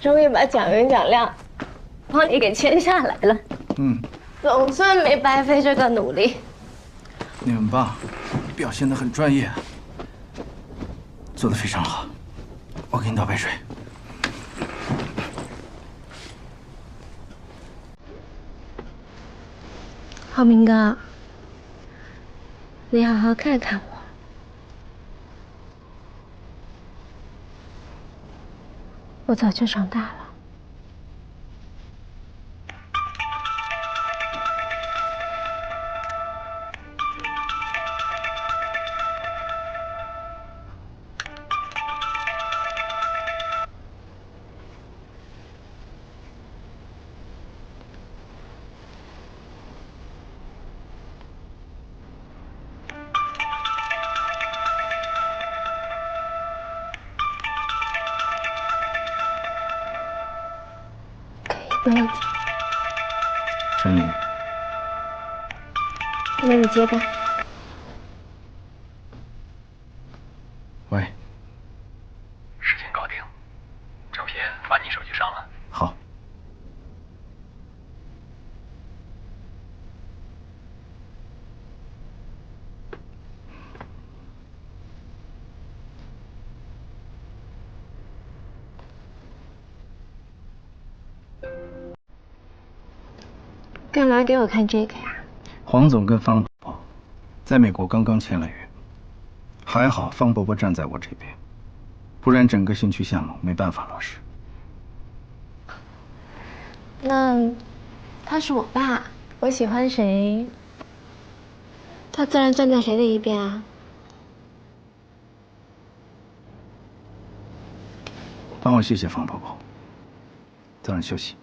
终于把蒋云、蒋亮帮你给签下来了。总算没白费这个努力。你很棒，表现得很专业，做得非常好。我给你倒杯水。浩明哥，你好好看看我。我早就长大了。没问题。陈宇，那你接吧。喂，事情搞定，照片发你手机上了。好。干嘛给我看这个呀？黄总跟方伯伯在美国刚刚签了约，还好方伯伯站在我这边，不然整个新区项目没办法落实。那他是我爸，我喜欢谁，他自然站在谁的一边啊。帮我谢谢方伯伯，早点休息。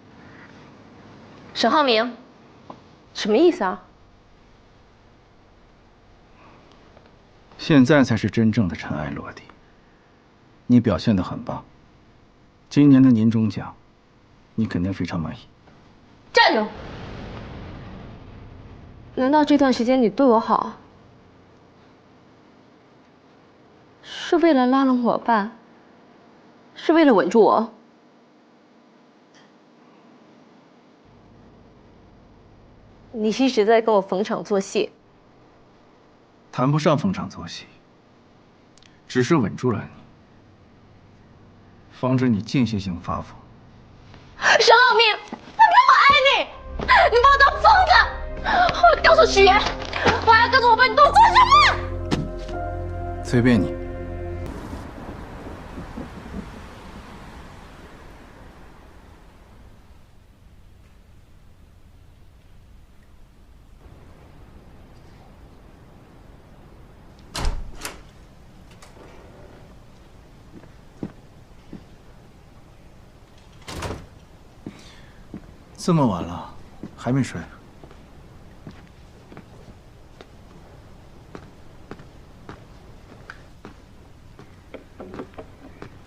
沈浩明，什么意思啊？现在才是真正的尘埃落定。你表现得很棒，今年的年终奖，你肯定非常满意。站住！难道这段时间你对我好，是为了拉拢我爸，是为了稳住我？你是一直在跟我逢场作戏。谈不上逢场作戏，只是稳住了你，防止你间歇性发疯。沈浩明，他比我爱你，你把我当疯子！我告诉许言，我还要跟着我被你动做什么？随便你。这么晚了，还没睡？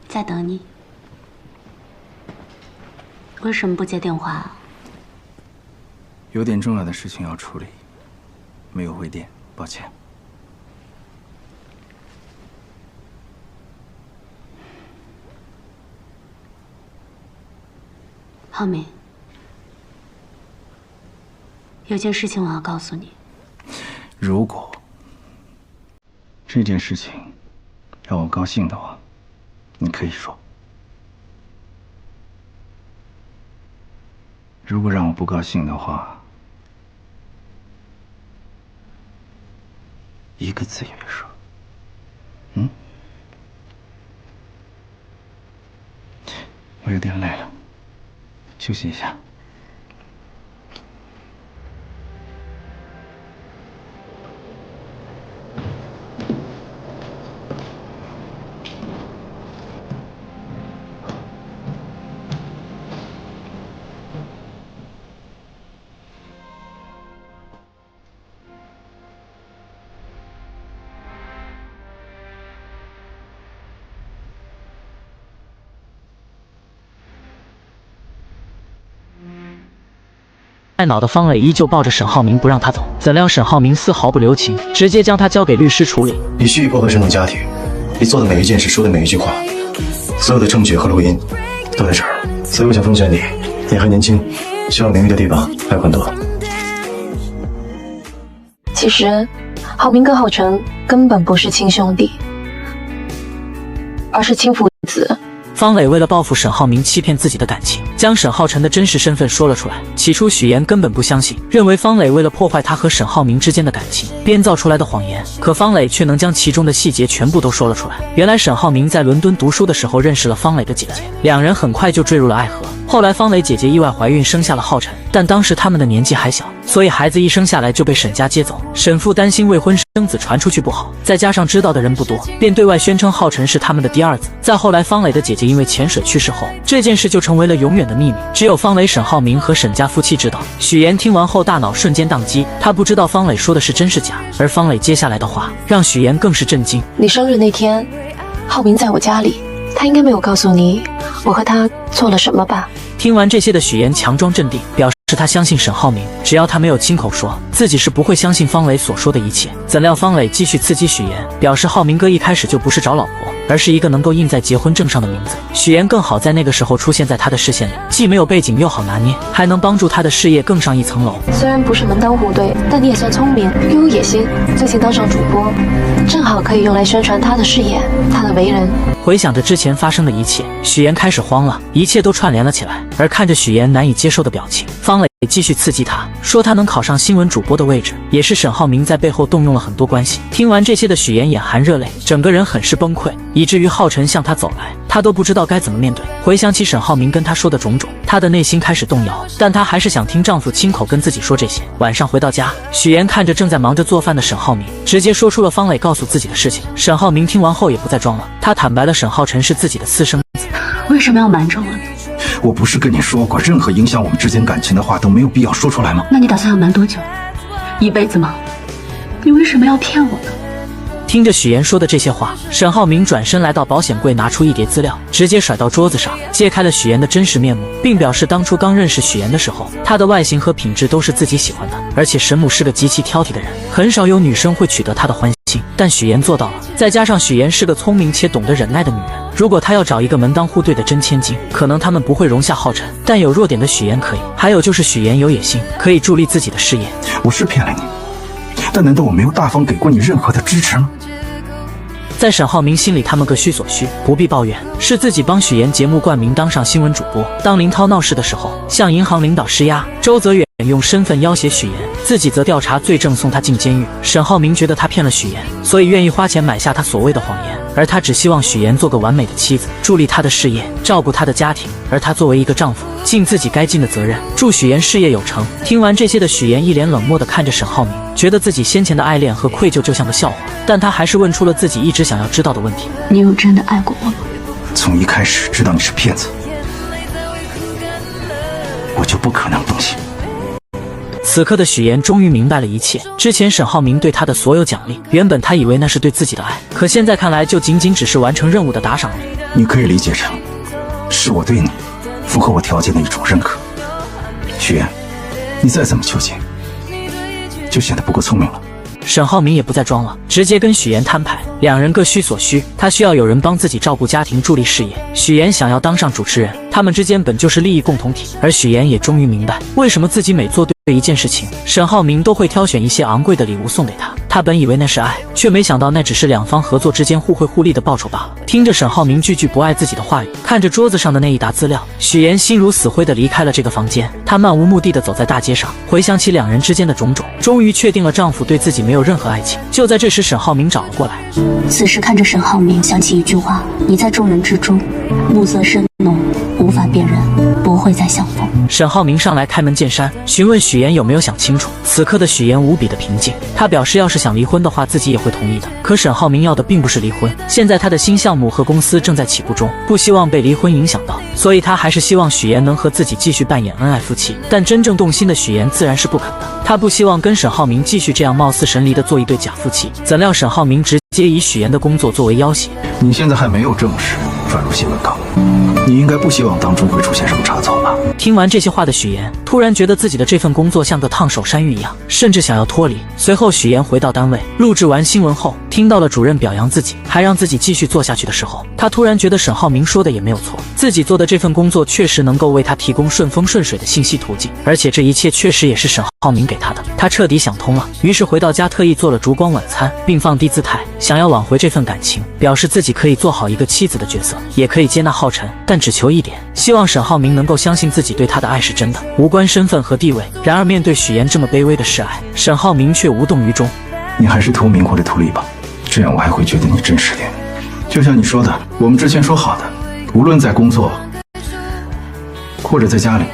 在等你。为什么不接电话啊？有点重要的事情要处理，没有回电，抱歉。浩明，有件事情我要告诉你。如果这件事情让我高兴的话，你可以说；如果让我不高兴的话，一个字也别说。嗯？我有点累了，休息一下。爱恼的方磊依旧抱着沈浩明不让他走，怎料沈浩明丝毫不留情，直接将他交给律师处理。你蓄意破坏这种家庭，你做的每一件事，说的每一句话，所有的证据和录音都在这儿。所以我想奉劝你，你还年轻，需要名誉的地方还有很多。其实，浩明跟浩辰根本不是亲兄弟，而是亲父子。方磊为了报复沈浩明欺骗自己的感情，将沈浩辰的真实身份说了出来。起初许岩根本不相信，认为方磊为了破坏他和沈浩明之间的感情编造出来的谎言，可方磊却能将其中的细节全部都说了出来。原来沈浩明在伦敦读书的时候认识了方磊的姐姐，两人很快就坠入了爱河。后来方磊姐姐意外怀孕生下了浩辰，但当时他们的年纪还小，所以孩子一生下来就被沈家接走。沈父担心未婚生子传出去不好，再加上知道的人不多，便对外宣称浩辰是他们的第二子。再后来方磊的姐姐因为潜水去世后，这件事就成为了永远的秘密，只有方磊、沈浩明和沈家夫妻知道。许岩听完后大脑瞬间宕机，他不知道方磊说的是真是假，而方磊接下来的话让许岩更是震惊。你生日那天，浩明在我家里，他应该没有告诉你我和他做了什么吧？听完这些的许岩强装镇定，表示他相信沈浩明，只要他没有亲口说，自己是不会相信方磊所说的一切。怎料方磊继续刺激许岩，表示浩明哥一开始就不是找老婆，而是一个能够印在结婚证上的名字。许岩更好在那个时候出现在他的视线里，既没有背景又好拿捏，还能帮助他的事业更上一层楼。虽然不是门当户对，但你也算聪明又有野心，最近当上主播，正好可以用来宣传他的事业，他的为人。回想着之前发生的一切，许岩开始慌了，一切都串联了起来。而看着许岩难以接受的表情，方磊继续刺激他，说他能考上新闻主播的位置，也是沈浩明在背后动用了很多关系。听完这些的许岩眼含热泪，整个人很是崩溃，以至于浩辰向他走来，他都不知道该怎么面对。回想起沈浩明跟他说的种种，他的内心开始动摇，但他还是想听丈夫亲口跟自己说这些。晚上回到家，许岩看着正在忙着做饭的沈浩明，直接说出了方磊告诉自己的事情。沈浩明听完后也不再装了，他坦白了沈浩辰是自己的私生子。为什么要瞒着我呢？我不是跟你说过，任何影响我们之间感情的话都没有必要说出来吗？那你打算要瞒多久？一辈子吗？你为什么要骗我呢？听着许岩说的这些话，沈浩明转身来到保险柜，拿出一叠资料，直接甩到桌子上，揭开了许岩的真实面目，并表示当初刚认识许岩的时候，他的外形和品质都是自己喜欢的，而且沈母是个极其挑剔的人，很少有女生会取得他的欢心，但许岩做到了。再加上许岩是个聪明且懂得忍耐的女人，如果她要找一个门当户对的真千金，可能他们不会容下浩辰，但有弱点的许岩可以。还有就是许岩有野心，可以助力自己的事业。我是骗了你，但难道我没有大方给过你任何的支持吗？在沈浩明心里，他们各需所需，不必抱怨。是自己帮许岩节目冠名当上新闻主播。当林涛闹事的时候，向银行领导施压，周泽远用身份要挟许岩，自己则调查罪证送他进监狱。沈浩明觉得他骗了许岩，所以愿意花钱买下他所谓的谎言，而他只希望许岩做个完美的妻子，助力他的事业，照顾他的家庭。而他作为一个丈夫，尽自己该尽的责任，祝许岩事业有成。听完这些的许岩一脸冷漠地看着沈浩明，觉得自己先前的爱恋和愧疚就像个笑话，但他还是问出了自己一直想要知道的问题：你有真的爱过我吗？从一开始知道你是骗子，我就不可能动心。此刻的许岩终于明白了一切，之前沈浩明对他的所有奖励，原本他以为那是对自己的爱，可现在看来就仅仅只是完成任务的打赏而已。你可以理解成是我对你符合我条件的一种认可。许岩，你再怎么纠结，就显得不够聪明了。沈浩明也不再装了，直接跟许岩摊牌，两人各需所需。他需要有人帮自己照顾家庭，助力事业；许岩想要当上主持人，他们之间本就是利益共同体。而许岩也终于明白，为什么自己每做对一件事情，沈浩明都会挑选一些昂贵的礼物送给他。他本以为那是爱，却没想到那只是两方合作之间互惠互利的报酬罢了。听着沈浩明句句不爱自己的话语，看着桌子上的那一沓资料，许岩心如死灰地离开了这个房间。她漫无目的地走在大街上，回想起两人之间的种种，终于确定了丈夫对自己没有任何爱情。就在这时，沈浩明找了过来。此时看着沈浩明，想起一句话：你在众人之中，暮色深浓，无法辨认，不会再相逢。沈浩明上来开门见山，询问许岩有没有想清楚。此刻的许岩无比的平静，他表示要是想离婚的话，自己也会同意的。可沈浩明要的并不是离婚，现在他的新项目和公司正在起步中，不希望被离婚影响到，所以他还是希望许岩能和自己继续扮演恩爱夫妻。但真正动心的许岩自然是不肯的，他不希望跟沈浩明继续这样貌似神离的做一对假夫妻。怎料沈浩明直接以许岩的工作作为要挟。你现在还没有正事，转入新闻岗。你应该不希望当中会出现什么差错吧？听完这些话的许岩，突然觉得自己的这份工作像个烫手山芋一样，甚至想要脱离。随后，许岩回到单位，录制完新闻后，听到了主任表扬自己，还让自己继续做下去的时候，他突然觉得沈浩明说的也没有错，自己做的这份工作确实能够为他提供顺风顺水的信息途径，而且这一切确实也是沈浩明给他的。他彻底想通了，于是回到家特意做了烛光晚餐，并放低姿态，想要挽回这份感情，表示自己可以做好一个妻子的角色，也可以接纳浩辰，但只求一点，希望沈浩明能够相信自己对他的爱是真的，无关身份和地位。然而面对许岩这么卑微的示爱，沈浩明却无动于衷。你还是图名或者图利吧，这样我还会觉得你真实点。就像你说的，我们之前说好的，无论在工作或者在家里，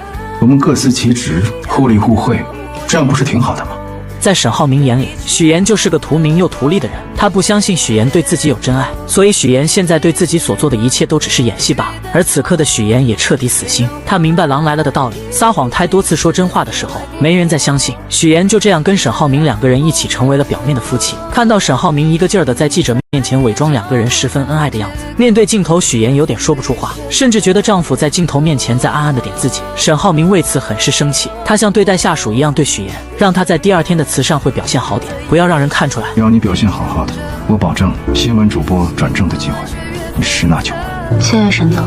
我们各司其职，互利互惠，这样不是挺好的吗？在沈浩明眼里，许岩就是个图名又图利的人，他不相信许岩对自己有真爱，所以许岩现在对自己所做的一切都只是演戏罢了。而此刻的许岩也彻底死心，他明白狼来了的道理，撒谎太多次说真话的时候，没人再相信。许岩就这样跟沈浩明两个人一起成为了表面的夫妻。看到沈浩明一个劲儿的在记者面前伪装两个人十分恩爱的样子，面对镜头，许岩有点说不出话，甚至觉得丈夫在镜头面前在暗暗的点自己。沈浩明为此很是生气，他像对待下属一样对许岩，让他在第二天的慈善会表现好点，不要让人看出来。要你表现好好的，我保证新闻主播转正的机会，你十拿九稳。谢谢沈总。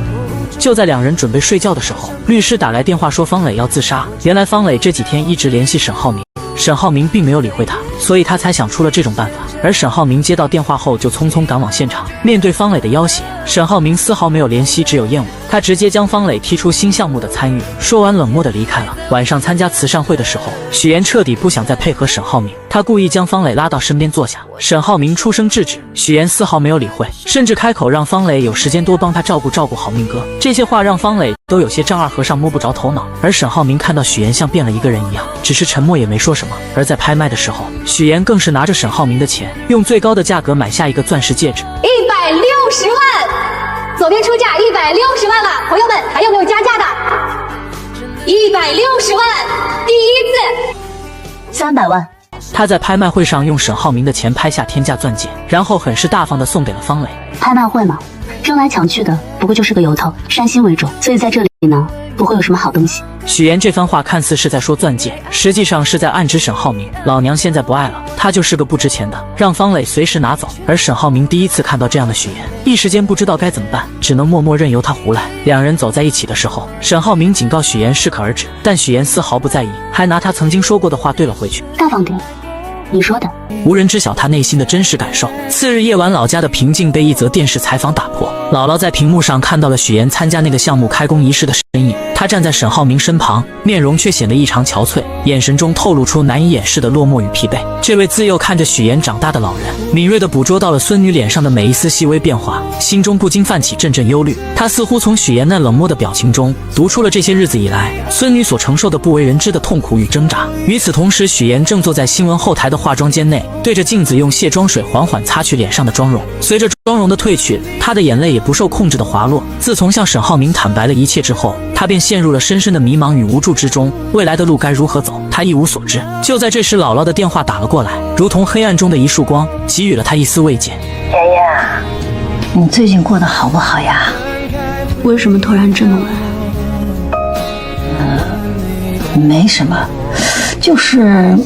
就在两人准备睡觉的时候，律师打来电话说方磊要自杀。原来方磊这几天一直联系沈浩明，沈浩明并没有理会他，所以他才想出了这种办法。而沈浩明接到电话后就匆匆赶往现场，面对方磊的要挟，沈浩明丝毫没有怜惜，只有厌恶。他直接将方磊踢出新项目的参与，说完冷漠的离开了。晚上参加慈善会的时候，许岩彻底不想再配合沈浩明，他故意将方磊拉到身边坐下，沈浩明出声制止，许岩丝毫没有理会，甚至开口让方磊有时间多帮他照顾好明哥。这些话让方磊都有些丈二和尚摸不着头脑。而沈浩明看到许岩像变了一个人一样，只是沉默也没说什么。而在拍卖的时候，许岩更是拿着沈浩明的钱，用最高的价格买下一个钻石戒指160万，左边出价160万了，朋友们还有没有加价的？160万，第一次300万。他在拍卖会上用沈浩明的钱拍下天价钻戒，然后很是大方地送给了方磊。拍卖会嘛，争来抢去的，不过就是个由头，煽心为重，所以在这里呢，不会有什么好东西。许岩这番话看似是在说钻戒，实际上是在暗指沈浩明，老娘现在不爱了，他就是个不值钱的，让方磊随时拿走。而沈浩明第一次看到这样的许岩，一时间不知道该怎么办，只能默默任由他胡来。两人走在一起的时候，沈浩明警告许岩适可而止，但许岩丝毫不在意，还拿他曾经说过的话对了回去。大方点，你说的。无人知晓他内心的真实感受。次日夜晚，老家的平静被一则电视采访打破。姥姥在屏幕上看到了许岩参加那个项目开工仪式的身影，他站在沈浩明身旁，面容却显得异常憔悴，眼神中透露出难以掩饰的落寞与疲惫。这位自幼看着许岩长大的老人，敏锐地捕捉到了孙女脸上的每一丝细微变化，心中不禁泛起阵阵忧虑。他似乎从许岩那冷漠的表情中读出了这些日子以来孙女所承受的不为人知的痛苦与挣扎。与此同时，许岩正坐在新闻后台的化妆间内，对着镜子用卸妆水缓缓擦去脸上的妆容。随着妆容的褪去，他的眼泪也不受控制的滑落。自从向沈浩明坦白了一切之后，他便陷入了深深的迷茫与无助之中，未来的路该如何走，他一无所知。就在这时，姥姥的电话打了过来，如同黑暗中的一束光，给予了他一丝慰藉。妍妍，你最近过得好不好呀？为什么突然这么问？没什么，就是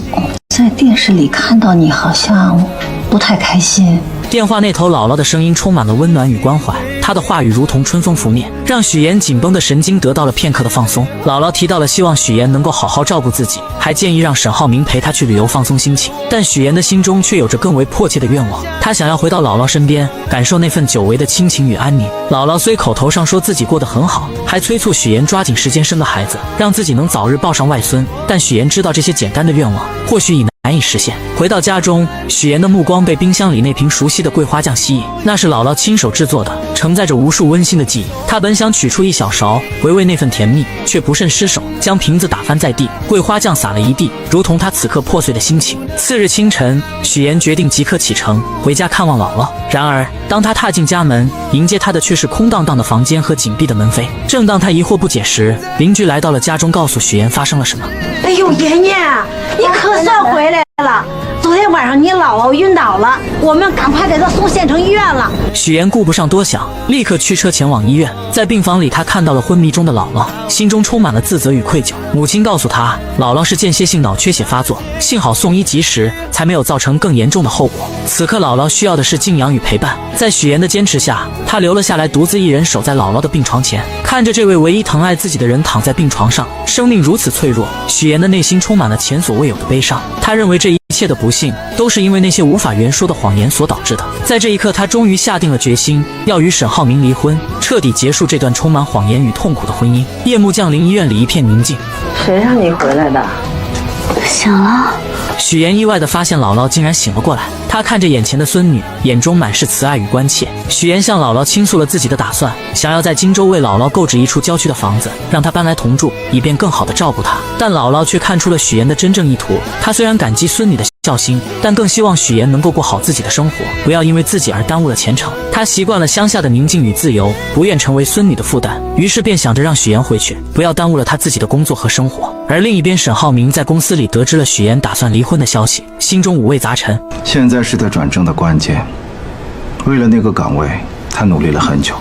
在电视里看到你好像不太开心。电话那头姥姥的声音充满了温暖与关怀，她的话语如同春风拂面，让许岩紧绷的神经得到了片刻的放松。姥姥提到了希望许岩能够好好照顾自己，还建议让沈浩明陪她去旅游放松心情。但许岩的心中却有着更为迫切的愿望，他想要回到姥姥身边，感受那份久违的亲情与安宁。姥姥虽口头上说自己过得很好，还催促许岩抓紧时间生个孩子，让自己能早日抱上外孙，但许岩知道这些简单的愿望或许已难以实现。回到家中，许岩的目光被冰箱里那瓶熟悉的桂花酱吸引，那是姥姥亲手制作的，承载着无数温馨的记忆。他本想取出一小勺回味那份甜蜜，却不慎失手，将瓶子打翻在地，桂花酱洒了一地，如同他此刻破碎的心情。次日清晨，许岩决定即刻启程回家看望姥姥。然而当他踏进家门，迎接他的却是空荡荡的房间和紧闭的门扉。正当他疑惑不解时，邻居来到了家中，告诉许岩发生了什么。哎呦，妍妍，你可算回来了！昨天晚上你姥姥晕倒了，我们赶快给她送县城医院了。许岩顾不上多想，立刻驱车前往医院。在病房里，他看到了昏迷中的姥姥，心中充满了自责与愧疚。母亲告诉他，姥姥是间歇性脑缺血发作，幸好送医及时，才没有造成更严重的后果。此刻姥姥需要的是静养与陪伴。在许岩的坚持下，他留了下来，独自一人守在姥姥的病床前，看着这位唯一疼爱自己的人躺在病床上，生命如此脆弱，许岩的内心充满了前所未有的悲伤。他认为这一切的不幸都是因为那些无法言说的谎言所导致的。在这一刻，他终于下定了决心，要与沈浩明离婚，彻底结束这段充满谎言与痛苦的婚姻。夜幕降临，医院里一片宁静。谁让你回来的？醒了。许岩意外地发现姥姥竟然醒了过来，他看着眼前的孙女，眼中满是慈爱与关切。许岩向姥姥倾诉了自己的打算，想要在荆州为姥姥购置一处郊区的房子，让她搬来同住，以便更好地照顾她。但姥姥却看出了许岩的真正意图，她虽然感激孙女的孝心，但更希望许岩能够过好自己的生活，不要因为自己而耽误了前程。她习惯了乡下的宁静与自由，不愿成为孙女的负担，于是便想着让许岩回去，不要耽误了她自己的工作和生活。而另一边，沈浩明在公司里得知了许岩打算离婚的消息，心中五味杂陈。现在是他转正的关键，为了那个岗位，他努力了很久。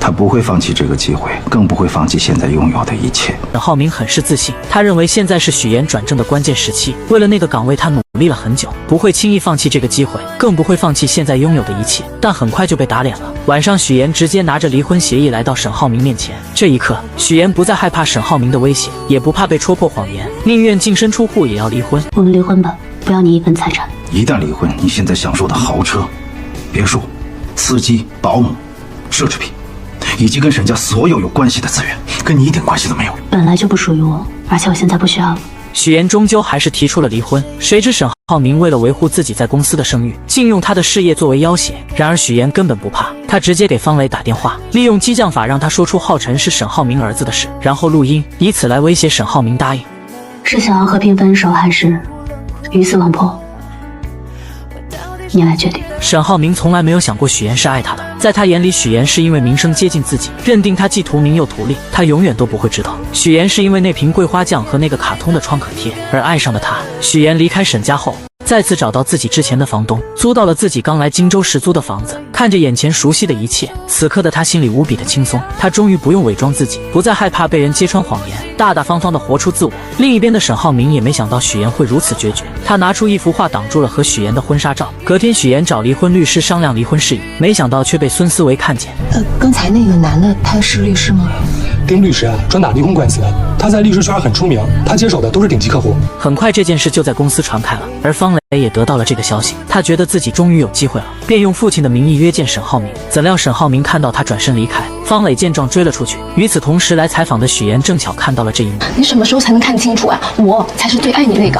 他不会放弃这个机会，更不会放弃现在拥有的一切。沈浩明很是自信，他认为现在是许岩转正的关键时期，为了那个岗位，他努力了很久，不会轻易放弃这个机会，更不会放弃现在拥有的一切。但很快就被打脸了。晚上，许岩直接拿着离婚协议来到沈浩明面前。这一刻，许岩不再害怕沈浩明的威胁，也不怕被戳破谎言，宁愿净身出户也要离婚。我们离婚吧，不要你一份财产。一旦离婚，你现在享受的豪车、别墅、司机、保姆、奢侈品，以及跟沈家所有有关系的资源，跟你一点关系都没有。本来就不属于我，而且我现在不需要了。许岩终究还是提出了离婚，谁知沈浩明为了维护自己在公司的声誉，竟用他的事业作为要挟。然而许岩根本不怕，他直接给方磊打电话，利用激将法让他说出浩辰是沈浩明儿子的事，然后录音，以此来威胁沈浩明答应。是想要和平分手，还是鱼死网破？你来决定。沈浩明从来没有想过许岩是爱他的，在他眼里，许岩是因为名声接近自己，认定他既图名又图利。他永远都不会知道，许岩是因为那瓶桂花酱和那个卡通的创可贴而爱上了他。许岩离开沈家后，再次找到自己之前的房东，租到了自己刚来荆州时租的房子。看着眼前熟悉的一切，此刻的他心里无比的轻松。他终于不用伪装自己，不再害怕被人揭穿谎言，大大方方的活出自我。另一边的沈浩明也没想到许岩会如此决绝，他拿出一幅画挡住了和许岩的婚纱照。隔天，许岩找离婚律师商量离婚事宜，没想到却被孙思维看见。刚才那个男的，他是律师吗？丁律师啊，专打离婚官司的，他在律师圈很出名，他接手的都是顶级客户。很快，这件事就在公司传开了，而方磊也得到了这个消息，他觉得自己终于有机会了，便用父亲的名义约见沈浩明。怎料沈浩明看到他转身离开，方磊见状追了出去。与此同时，来采访的许岩正巧看到了这一幕。你什么时候才能看清楚啊？我才是最爱你那个。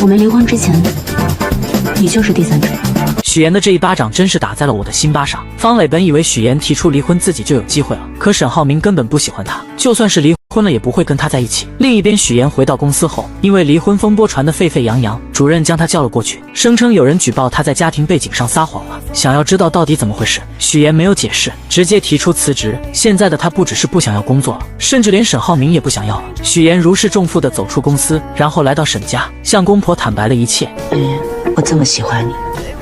我们离婚之前，你就是第三者。许岩的这一巴掌真是打在了我的心巴上。方磊本以为许岩提出离婚自己就有机会了，可沈浩明根本不喜欢他，就算是离婚了也不会跟他在一起。另一边，许岩回到公司后，因为离婚风波传得沸沸扬扬，主任将他叫了过去，声称有人举报他在家庭背景上撒谎了，想要知道到底怎么回事。许岩没有解释，直接提出辞职。现在的他不只是不想要工作了，甚至连沈浩明也不想要了。许岩如释重负地走出公司，然后来到沈家，向公婆坦白了一切。我这么喜欢你，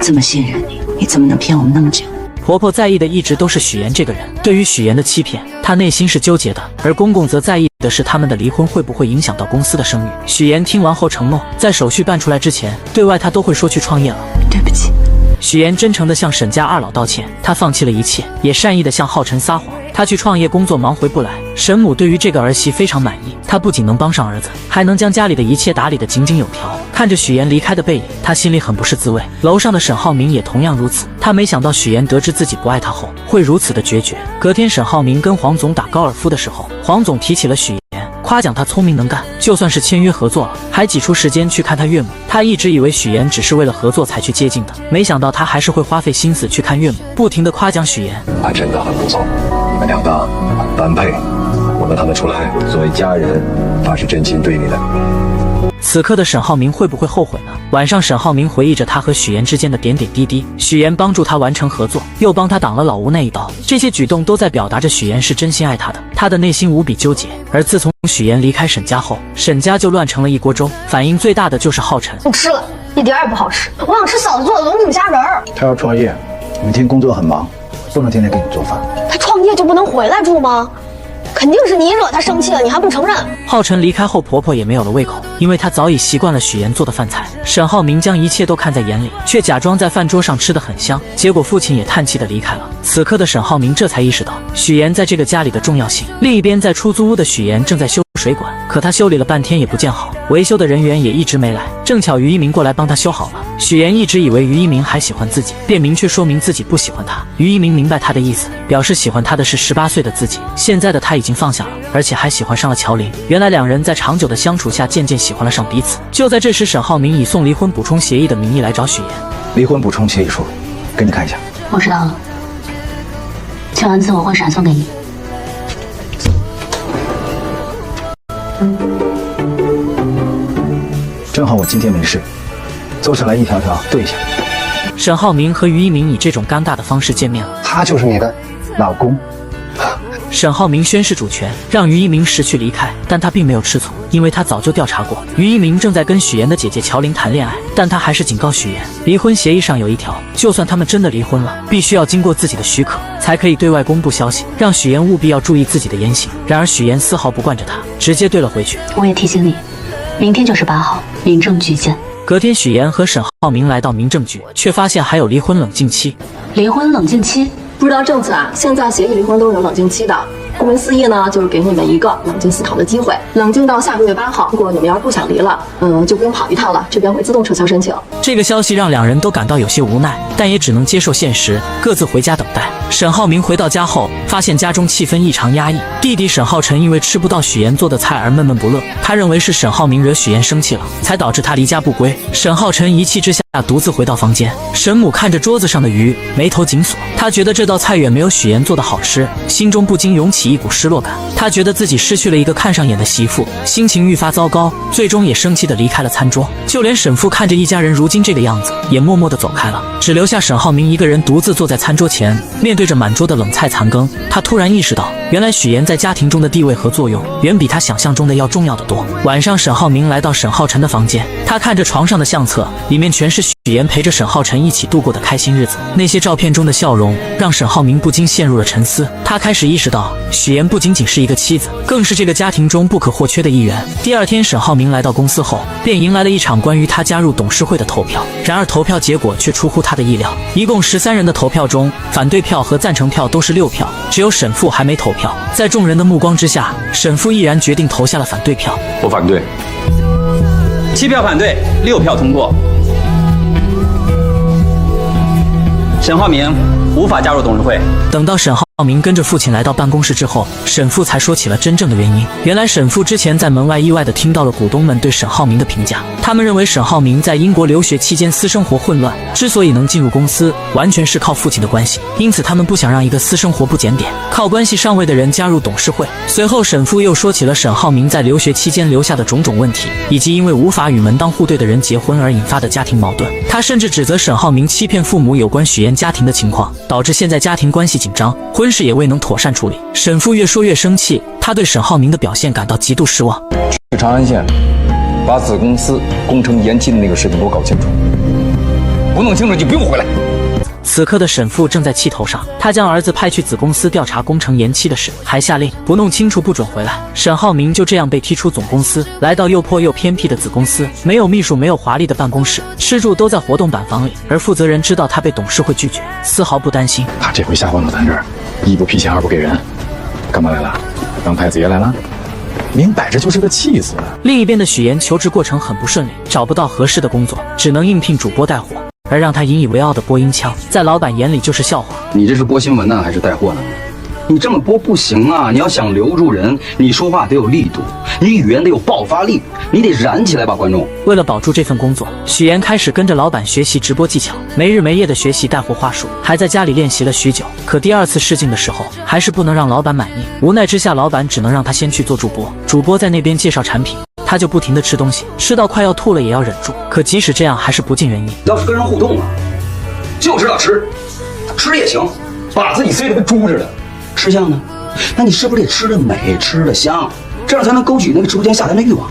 这么信任你，你怎么能骗我们那么久？婆婆在意的一直都是许岩这个人，对于许岩的欺骗，她内心是纠结的，而公公则在意的是他们的离婚会不会影响到公司的声誉。许岩听完后承诺，在手续办出来之前，对外他都会说去创业了。对不起。许岩真诚地向沈家二老道歉，他放弃了一切，也善意地向浩辰撒谎。他去创业工作忙回不来，沈母对于这个儿媳非常满意，她不仅能帮上儿子，还能将家里的一切打理得井井有条。看着许岩离开的背影，他心里很不是滋味。楼上的沈浩明也同样如此，他没想到许岩得知自己不爱他后会如此的决绝。隔天，沈浩明跟黄总打高尔夫的时候，黄总提起了许岩，夸奖他聪明能干，就算是签约合作了，还挤出时间去看他岳母。他一直以为许岩只是为了合作才去接近的，没想到他还是会花费心思去看岳母，不停地夸奖许岩。他真的很不错，你们两个般配，我们看得出来，作为家人，他是真心对你的。此刻的沈浩明会不会后悔呢？晚上，沈浩明回忆着他和许岩之间的点点滴滴。许岩帮助他完成合作，又帮他挡了老吴那一刀，这些举动都在表达着许岩是真心爱他的。他的内心无比纠结。而自从许岩离开沈家后，沈家就乱成了一锅粥。反应最大的就是浩辰。不吃了，一点也不好吃。我想吃嫂子做的龙井虾仁儿。他要创业，每天工作很忙，不能天天给你做饭。他创业就不能回来住吗？肯定是你惹他生气了，你还不承认？浩辰离开后，婆婆也没有了胃口，因为她早已习惯了许岩做的饭菜。沈浩明将一切都看在眼里，却假装在饭桌上吃得很香。结果父亲也叹气地离开了。此刻的沈浩明这才意识到许岩在这个家里的重要性。另一边，在出租屋的许岩正在修水管，可他修理了半天也不见好，维修的人员也一直没来。正巧于一鸣过来帮他修好了。许岩一直以为于一鸣还喜欢自己，便明确说明自己不喜欢他。于一鸣明白他的意思，表示喜欢他的是18岁的自己，现在的他已经放下了，而且还喜欢上了乔林。原来两人在长久的相处下渐渐喜欢了上彼此。就在这时，沈浩明以送离婚补充协议的名义来找许岩。离婚补充协议书，给你看一下。我知道了，签完字我会闪送给你。正好我今天没事，做下来一条条对一下。沈浩明和于一鸣以这种尴尬的方式见面了。他就是你的老公。沈浩明宣示主权，让于一鸣识趣离开，但他并没有吃醋，因为他早就调查过，于一鸣正在跟许岩的姐姐乔琳谈恋爱。但他还是警告许岩，离婚协议上有一条，就算他们真的离婚了，必须要经过自己的许可，才可以对外公布消息，让许岩务必要注意自己的言行。然而许岩丝毫不惯着他，直接怼了回去。我也提醒你，明天就是8号，民政局见。隔天，许岩和沈浩明来到民政局，却发现还有离婚冷静期。离婚冷静期？不知道政策啊，现在协议离婚都是有冷静期的。顾名思义呢，就是给你们一个冷静思考的机会，冷静到下个月8号。如果你们要是不想离了，就不用跑一趟了，这边会自动撤销申请。这个消息让两人都感到有些无奈，但也只能接受现实，各自回家等待。沈浩明回到家后，发现家中气氛异常压抑。弟弟沈浩辰因为吃不到许岩做的菜而闷闷不乐，他认为是沈浩明惹许岩生气了，才导致他离家不归。沈浩辰一气之下独自回到房间。沈母看着桌子上的鱼，眉头紧锁。他觉得这道菜远没有许岩做的好吃，心中不禁涌起一股失落感。他觉得自己失去了一个看上眼的媳妇，心情愈发糟糕，最终也生气地离开了餐桌。就连沈父看着一家人如今这个样子，也默默地走开了，只留下沈浩明一个人独自坐在餐桌前，面对着满桌的冷菜残羹。他突然意识到，原来许岩在家庭中的地位和作用，远比他想象中的要重要得多。晚上，沈浩明来到沈浩辰的房间，他看着床上的相册，里面全是许岩陪着沈浩辰一起度过的开心日子。那些照片中的笑容，让沈浩明不禁陷入了沉思。他开始意识到，许岩不仅仅是一个妻子，更是这个家庭中不可或缺的一员。第二天，沈浩明来到公司后，便迎来了一场关于他加入董事会的投票。然而投票结果却出乎他的意料，一共13人的投票中，反对票和赞成票都是6票，只有沈父还没投票。在众人的目光之下，沈父毅然决定投下了反对票。我反对。7票反对，6票通过。沈浩明无法加入董事会。等到沈浩明跟着父亲来到办公室之后，沈父才说起了真正的原因。原来沈父之前在门外意外地听到了股东们对沈浩明的评价，他们认为沈浩明在英国留学期间私生活混乱，之所以能进入公司，完全是靠父亲的关系，因此他们不想让一个私生活不检点、靠关系上位的人加入董事会。随后沈父又说起了沈浩明在留学期间留下的种种问题，以及因为无法与门当户对的人结婚而引发的家庭矛盾。他甚至指责沈浩明欺骗父母有关许岩家庭的情况，导致现在家庭关系紧张，婚事也未能妥善处理。沈父越说越生气，他对沈浩明的表现感到极度失望。去长安县把子公司工程延期的那个事情给我搞清楚，不弄清楚就不用回来。此刻的沈父正在气头上，他将儿子派去子公司调查工程延期的事，还下令不弄清楚不准回来。沈浩明就这样被踢出总公司，来到又破又偏僻的子公司，没有秘书，没有华丽的办公室，吃住都在活动板房里。而负责人知道他被董事会拒绝，丝毫不担心。他这回下放到咱这儿，一不批钱，二不给人，干嘛来了？当太子爷来了？明摆着就是个气死。另一边的许岩求职过程很不顺利，找不到合适的工作，只能应聘主播带货。而让他引以为傲的播音腔，在老板眼里就是笑话。你这是播新闻呢，还是带货呢？你这么播不行啊！你要想留住人，你说话得有力度，你语言得有爆发力，你得燃起来吧，观众。为了保住这份工作，许岩开始跟着老板学习直播技巧，没日没夜的学习带货话术，还在家里练习了许久。可第2次试镜的时候，还是不能让老板满意。无奈之下，老板只能让他先去做主播。主播在那边介绍产品，他就不停地吃东西，吃到快要吐了也要忍住。可即使这样，还是不尽人意。要是跟人互动啊，就知道吃，吃也行，把自己塞得跟猪似的。吃相呢？那你是不是得吃得美，吃得香，这样才能勾起那个直播间下单的欲望？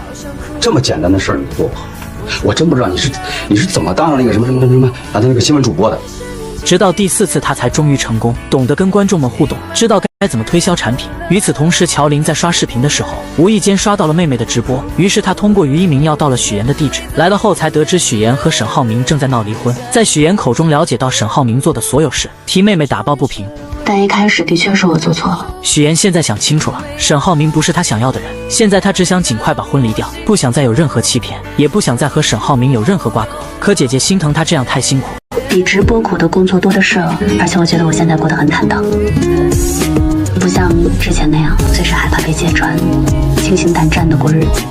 这么简单的事儿你做不好，我真不知道你是怎么当上那个什么那个新闻主播的。直到第4次，他才终于成功，懂得跟观众们互动，知道该怎么推销产品。与此同时，乔琳在刷视频的时候，无意间刷到了妹妹的直播，于是他通过语音鸣要到了许岩的地址。来了后，才得知许岩和沈浩明正在闹离婚。在许岩口中了解到沈浩明做的所有事，替妹妹打抱不平。但一开始的确是我做错了。许岩现在想清楚了，沈浩明不是他想要的人。现在他只想尽快把婚离掉，不想再有任何欺骗，也不想再和沈浩明有任何瓜葛。可姐姐心疼他这样太辛苦。比直播苦的工作多的是了，而且我觉得我现在过得很坦荡，不像之前那样随时害怕被揭穿，清醒胆战的过日子。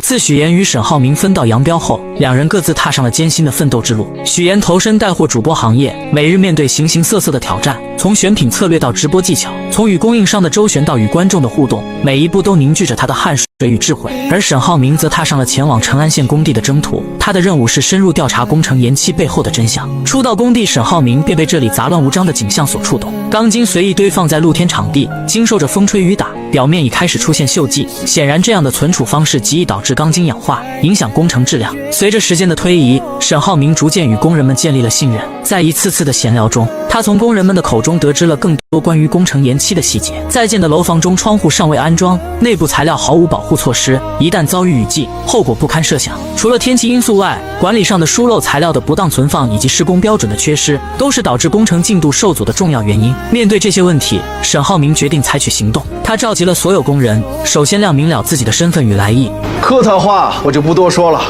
自许岩与沈浩明分道扬镳后，两人各自踏上了艰辛的奋斗之路。许岩投身带货主播行业，每日面对形形色色的挑战，从选品策略到直播技巧，从与供应商的周旋到与观众的互动，每一步都凝聚着他的汗水与智慧。而沈浩明则踏上了前往成安县工地的征途，他的任务是深入调查工程延期背后的真相。初到工地，沈浩明便被这里杂乱无章的景象所触动。钢筋随意堆放在露天场地，经受着风吹雨打，表面已开始出现锈迹。显然，这样的存储方式极易导致钢筋氧化，影响工程质量。随着时间的推移，沈浩明逐渐与工人们建立了信任。在一次次的闲聊中，他从工人们的口中得知了更多关于工程延期的细节。在建的楼房中，窗户尚未安装，内部材料毫无保护措施，一旦遭遇雨季，后果不堪设想。除了天气因素外，管理上的疏漏、材料的不当存放以及施工标准的缺失，都是导致工程进度受阻的重要原因。面对这些问题，沈浩明决定采取行动。他召集了所有工人，首先亮明了自己的身份与来意。客套话我就不多说了，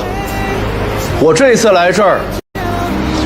我这次来这儿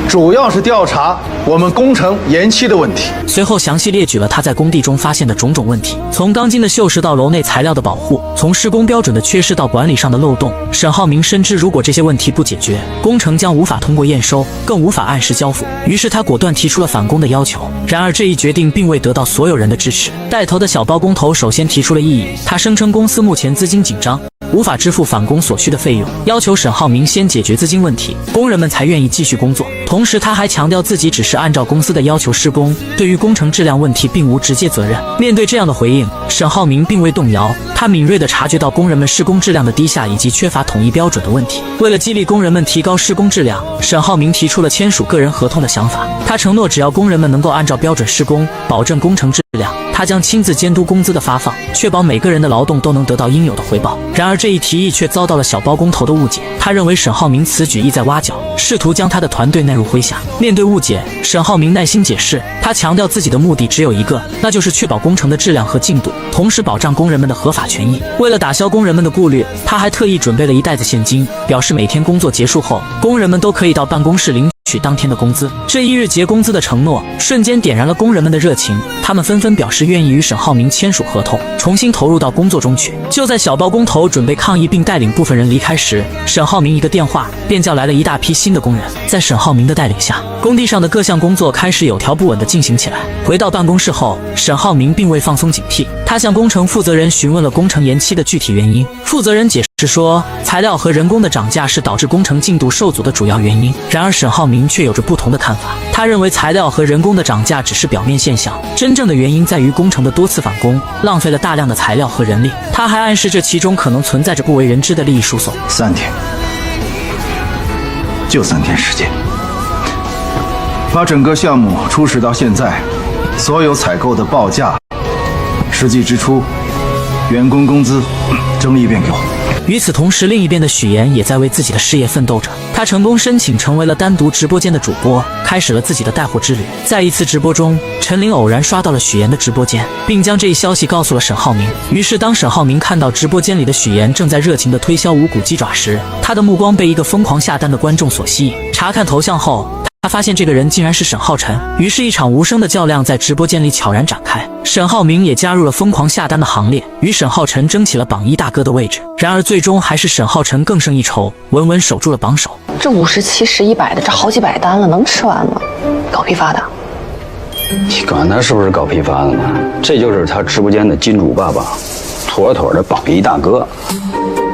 主要是调查我们工程延期的问题。随后详细列举了他在工地中发现的种种问题，从钢筋的锈蚀到楼内材料的保护，从施工标准的缺失到管理上的漏洞。沈浩明深知，如果这些问题不解决，工程将无法通过验收，更无法按时交付。于是他果断提出了返工的要求。然而这一决定并未得到所有人的支持。带头的小包工头首先提出了异议，他声称公司目前资金紧张，无法支付返工所需的费用，要求沈浩明先解决资金问题，工人们才愿意继续工作。同时他还强调自己只是按照公司的要求施工，对于工程质量问题并无直接责任。面对这样的回应，沈浩明并未动摇，他敏锐地察觉到工人们施工质量的低下以及缺乏统一标准的问题。为了激励工人们提高施工质量，沈浩明提出了签署个人合同的想法。他承诺，只要工人们能够按照标准施工，保证工程质量，他将亲自监督工资的发放，确保每个人的劳动都能得到应有的回报。然而这一提议却遭到了小包工头的误解，他认为沈浩明此举意在挖角，试图将他的团队纳入麾下。面对误解，沈浩明耐心解释，他强调自己的目的只有一个，那就是确保工程的质量和进度，同时保障工人们的合法权益。为了打消工人们的顾虑，他还特意准备了一袋子现金，表示每天工作结束后，工人们都可以到办公室领取当天的工资。这一日结工资的承诺瞬间点燃了工人们的热情，他们纷纷表示愿意与沈浩明签署合同，重新投入到工作中去。就在小包工头准备抗议并带领部分人离开时，沈浩明一个电话便叫来了一大批新的工人。在沈浩明的带领下，工地上的各项工作开始有条不紊地进行起来。回到办公室后，沈浩明并未放松警惕，他向工程负责人询问了工程延期的具体原因。负责人解释说，材料和人工的涨价是导致工程进度受阻的主要原因。然而沈浩明却有着不同的看法，他认为材料和人工的涨价只是表面现象，真正的原因在于工程的多次返工，浪费了大量的材料和人力。他还暗示这其中可能存在着不为人知的利益输送。3天，就3天时间，把整个项目初始到现在所有采购的报价、实际支出、员工工资整理一遍给我。与此同时，另一边的许岩也在为自己的事业奋斗着。他成功申请成为了单独直播间的主播，开始了自己的带货之旅。在一次直播中，陈琳偶然刷到了许岩的直播间，并将这一消息告诉了沈浩明。于是当沈浩明看到直播间里的许岩正在热情地推销无骨鸡爪时，他的目光被一个疯狂下单的观众所吸引。查看头像后，他发现这个人竟然是沈浩辰，于是一场无声的较量在直播间里悄然展开。沈浩明也加入了疯狂下单的行列，与沈浩辰争起了榜1大哥的位置。然而最终还是沈浩辰更胜一筹，稳稳守住了榜首。这50、70、100的，这好几百单了，能吃完吗？搞批发的？你管他是不是搞批发的呢？这就是他直播间的金主爸爸，妥妥的榜一大哥。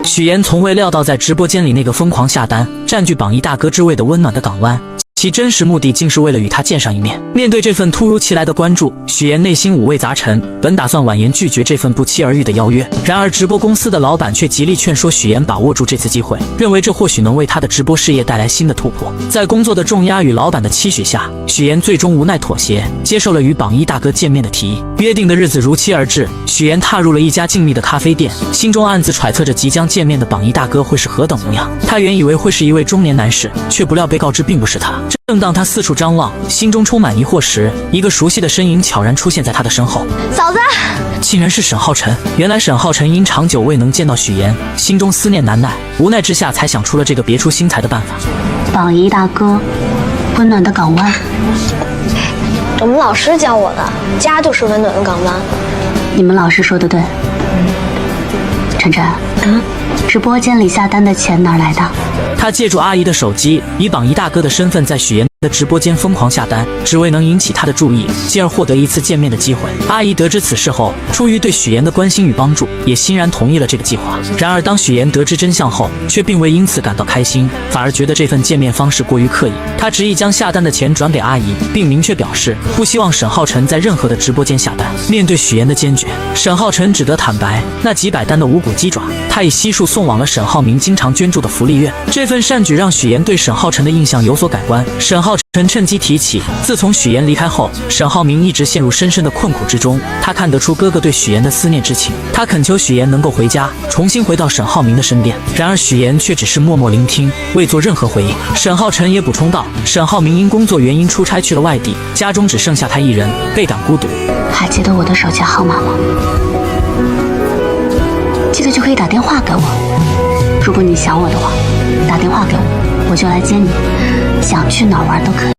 许岩从未料到，在直播间里那个疯狂下单、占据榜一大哥之位的温暖的港湾，其真实目的竟是为了与他见上一面。面对这份突如其来的关注，许岩内心五味杂陈，本打算婉言拒绝这份不期而遇的邀约，然而直播公司的老板却极力劝说许岩把握住这次机会，认为这或许能为他的直播事业带来新的突破。在工作的重压与老板的期许下，许岩最终无奈妥协，接受了与榜一大哥见面的提议。约定的日子如期而至，许岩踏入了一家静谧的咖啡店，心中暗自揣测着即将见面的榜一大哥会是何等模样。他原以为会是一位中年男士，却不料被告知并不是他。正当他四处张望，心中充满疑惑时，一个熟悉的身影悄然出现在他的身后。嫂子，竟然是沈浩辰。原来沈浩辰因长久未能见到许岩，心中思念难耐，无奈之下才想出了这个别出心裁的办法。榜一大哥，温暖的港湾。我们老师教我的，家就是温暖的港湾。你们老师说的对。晨晨，直播间里下单的钱哪儿来的？他借助阿姨的手机，以榜一大哥的身份在许岩的直播间疯狂下单，只为能引起他的注意，进而获得一次见面的机会。阿姨得知此事后，出于对许岩的关心与帮助，也欣然同意了这个计划。然而当许岩得知真相后，却并未因此感到开心，反而觉得这份见面方式过于刻意。他执意将下单的钱转给阿姨，并明确表示不希望沈浩辰在任何的直播间下单。面对许岩的坚决，沈浩辰只得坦白，那几百单的无骨鸡爪，他已悉数送往了沈浩明经常捐助的福利院。这份善举让许岩对沈浩辰的印象有所改观。沈浩辰趁机提起，自从许岩离开后，沈浩明一直陷入深深的困苦之中。他看得出哥哥对许岩的思念之情，他恳求许岩能够回家，重新回到沈浩明的身边。然而许岩却只是默默聆听，未做任何回应。沈浩辰也补充道，沈浩明因工作原因出差去了外地，家中只剩下他一人，倍感孤独。还记得我的手机号码吗？记得就可以打电话给我。如果你想我的话，打电话给我，我就来接你，想去哪儿玩都可以。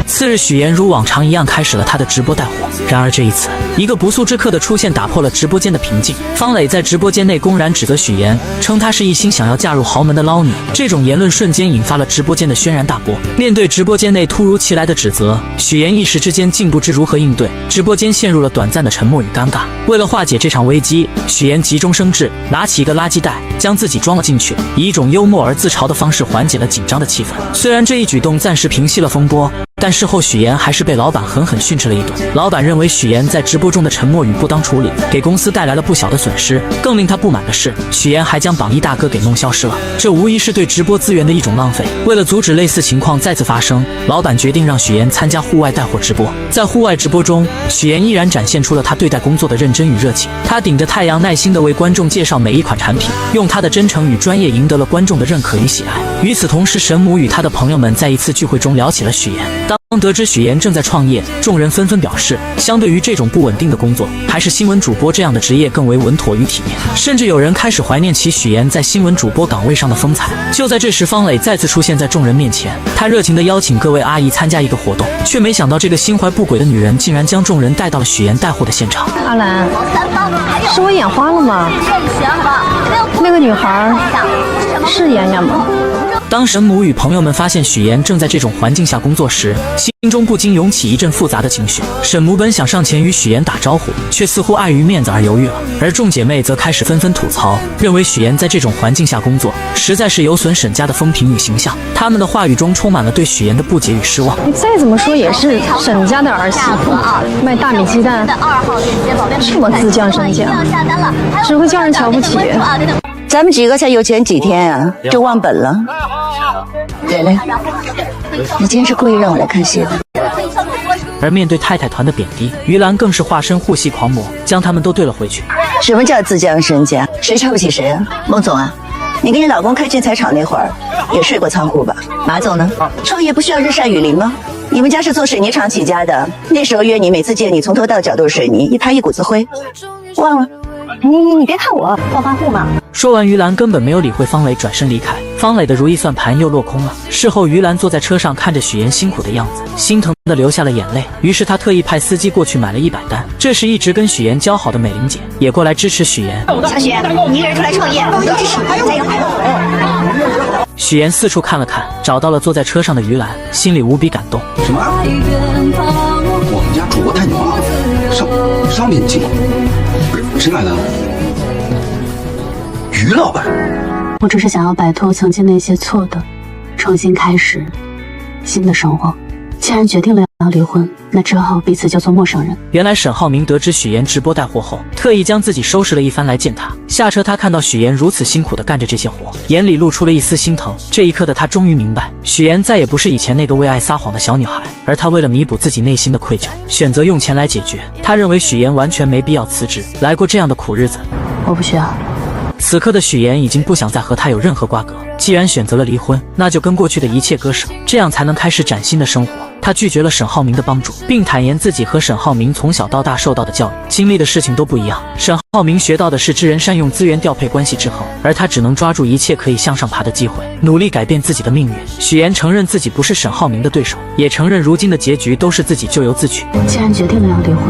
次日，许岩如往常一样开始了他的直播带货。然而这一次，一个不速之客的出现打破了直播间的平静。方磊在直播间内公然指责许岩，称她是一心想要嫁入豪门的捞女。这种言论瞬间引发了直播间的轩然大波。面对直播间内突如其来的指责，许岩一时之间竟不知如何应对，直播间陷入了短暂的沉默与尴尬。为了化解这场危机，许岩急中生智，拿起一个垃圾袋，将自己装了进去，以一种幽默而自嘲的方式缓解了紧张的气氛。虽然这一举动暂时平息了风波，但事后许岩还是被老板狠狠训斥了一顿。老板认为许岩在直播中的沉默与不当处理，给公司带来了不小的损失。更令他不满的是，许岩还将榜一大哥给弄消失了，这无疑是对直播资源的一种浪费。为了阻止类似情况再次发生，老板决定让许岩参加户外带货直播。在户外直播中，许岩依然展现出了他对待工作的认真与热情。他顶着太阳，耐心地为观众介绍每一款产品，用他的真诚与专业赢得了观众的认可与喜爱。与此同时，沈母与他的朋友们在一次聚会中聊起了许岩。当得知许岩正在创业，众人纷纷表示，相对于这种不稳定的工作，还是新闻主播这样的职业更为稳妥与体面。甚至有人开始怀念起许岩在新闻主播岗位上的风采。就在这时，方磊再次出现在众人面前，他热情地邀请各位阿姨参加一个活动，却没想到这个心怀不轨的女人竟然将众人带到了许岩带货的现场。阿兰，是我眼花了吗？那个女孩是妍妍吗？当沈母与朋友们发现许岩正在这种环境下工作时，心中不禁涌起一阵复杂的情绪。沈母本想上前与许岩打招呼，却似乎碍于面子而犹豫了。而众姐妹则开始纷纷吐槽，认为许岩在这种环境下工作，实在是有损沈家的风评与形象。她们的话语中充满了对许岩的不解与失望。你再怎么说也是沈家的儿媳妇，卖大米鸡蛋，这么自降身价，只会叫人瞧不起。咱们几个才有钱几天啊，就忘本了。对了，你今天是故意让我来看戏的。而面对太太团的贬低，于兰更是化身护系狂魔，将他们都对了回去。什么叫自降身价？谁瞧不起谁啊？孟总啊，你跟你老公开建材厂那会儿也睡过仓库吧？马总呢？创业不需要日晒雨淋吗？你们家是做水泥厂起家的，那时候约你，每次见你从头到脚都是水泥，一拍一股子灰，忘了？你别看我暴发户嘛。说完，于兰根本没有理会方磊，转身离开。方磊的如意算盘又落空了。事后，于兰坐在车上看着许岩辛苦的样子，心疼的流下了眼泪。于是她特意派司机过去买了100单。这时，一直跟许岩交好的美玲姐也过来支持许岩。小许，你一个人出来创业，我们都支持你，加油！许岩四处看了看，找到了坐在车上的于兰，心里无比感动。什么？我们家主播太牛了，商品进口，谁买的？于老板。我只是想要摆脱曾经那些错的，重新开始新的生活。既然决定了要离婚，那之后彼此就做陌生人。原来沈浩明得知许妍直播带货后，特意将自己收拾了一番来见他。下车，他看到许妍如此辛苦地干着这些活，眼里露出了一丝心疼。这一刻的他终于明白，许妍再也不是以前那个为爱撒谎的小女孩，而她为了弥补自己内心的愧疚，选择用钱来解决。他认为许妍完全没必要辞职，来过这样的苦日子。我不需要。此刻的许妍已经不想再和他有任何瓜葛，既然选择了离婚，那就跟过去的一切割舍，这样才能开始崭新的生活。他拒绝了沈浩明的帮助，并坦言自己和沈浩明从小到大受到的教育、经历的事情都不一样。沈浩明学到的是知人善用、资源调配、关系制衡，而他只能抓住一切可以向上爬的机会，努力改变自己的命运。许妍承认自己不是沈浩明的对手，也承认如今的结局都是自己咎由自取。既然决定了要离婚，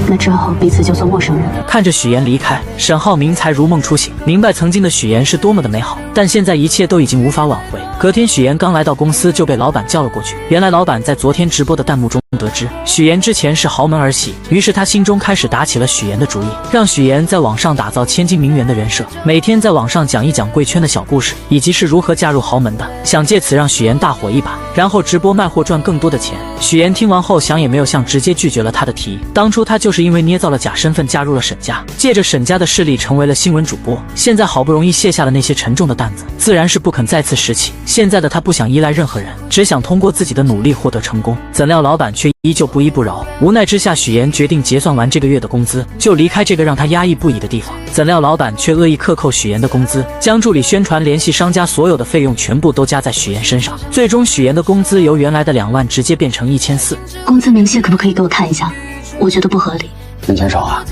那之后彼此就做陌生人。看着许妍离开，沈浩明才如梦初醒，明白曾经的许妍是多么的美好，但现在一切都已经无法挽回。隔天，许妍刚来到公司就被老板叫了过去。原来老板在昨天直播的弹幕中得知许妍之前是豪门儿媳，于是他心中开始打起了许妍的主意，让许妍在网上打造千金名媛的人设，每天在网上讲一讲贵圈的小故事，以及是如何嫁入豪门的，想借此让许妍大火一把，然后直播卖货赚更多的钱。许妍听完后想也没有想，直接拒绝了他的提议。当初他就是因为捏造了假身份加入了沈家，借着沈家的势力成为了新闻主播，现在好不容易卸下了那些沉重的担子，自然是不肯再次拾起。现在的他不想依赖任何人，只想通过自己的努力获得成功，怎料老板却依旧不依不饶。无奈之下，许妍决定结算完这个月的工资就离开这个让他压抑不已的地方。怎料老板却恶意克扣许妍的工资，将助理宣传、联系商家所有的费用全部都加在许妍身上，最终许妍的工资由原来的2万直接变成1400。工资明细可不可以给我看一下？我觉得不合理。人钱少啊，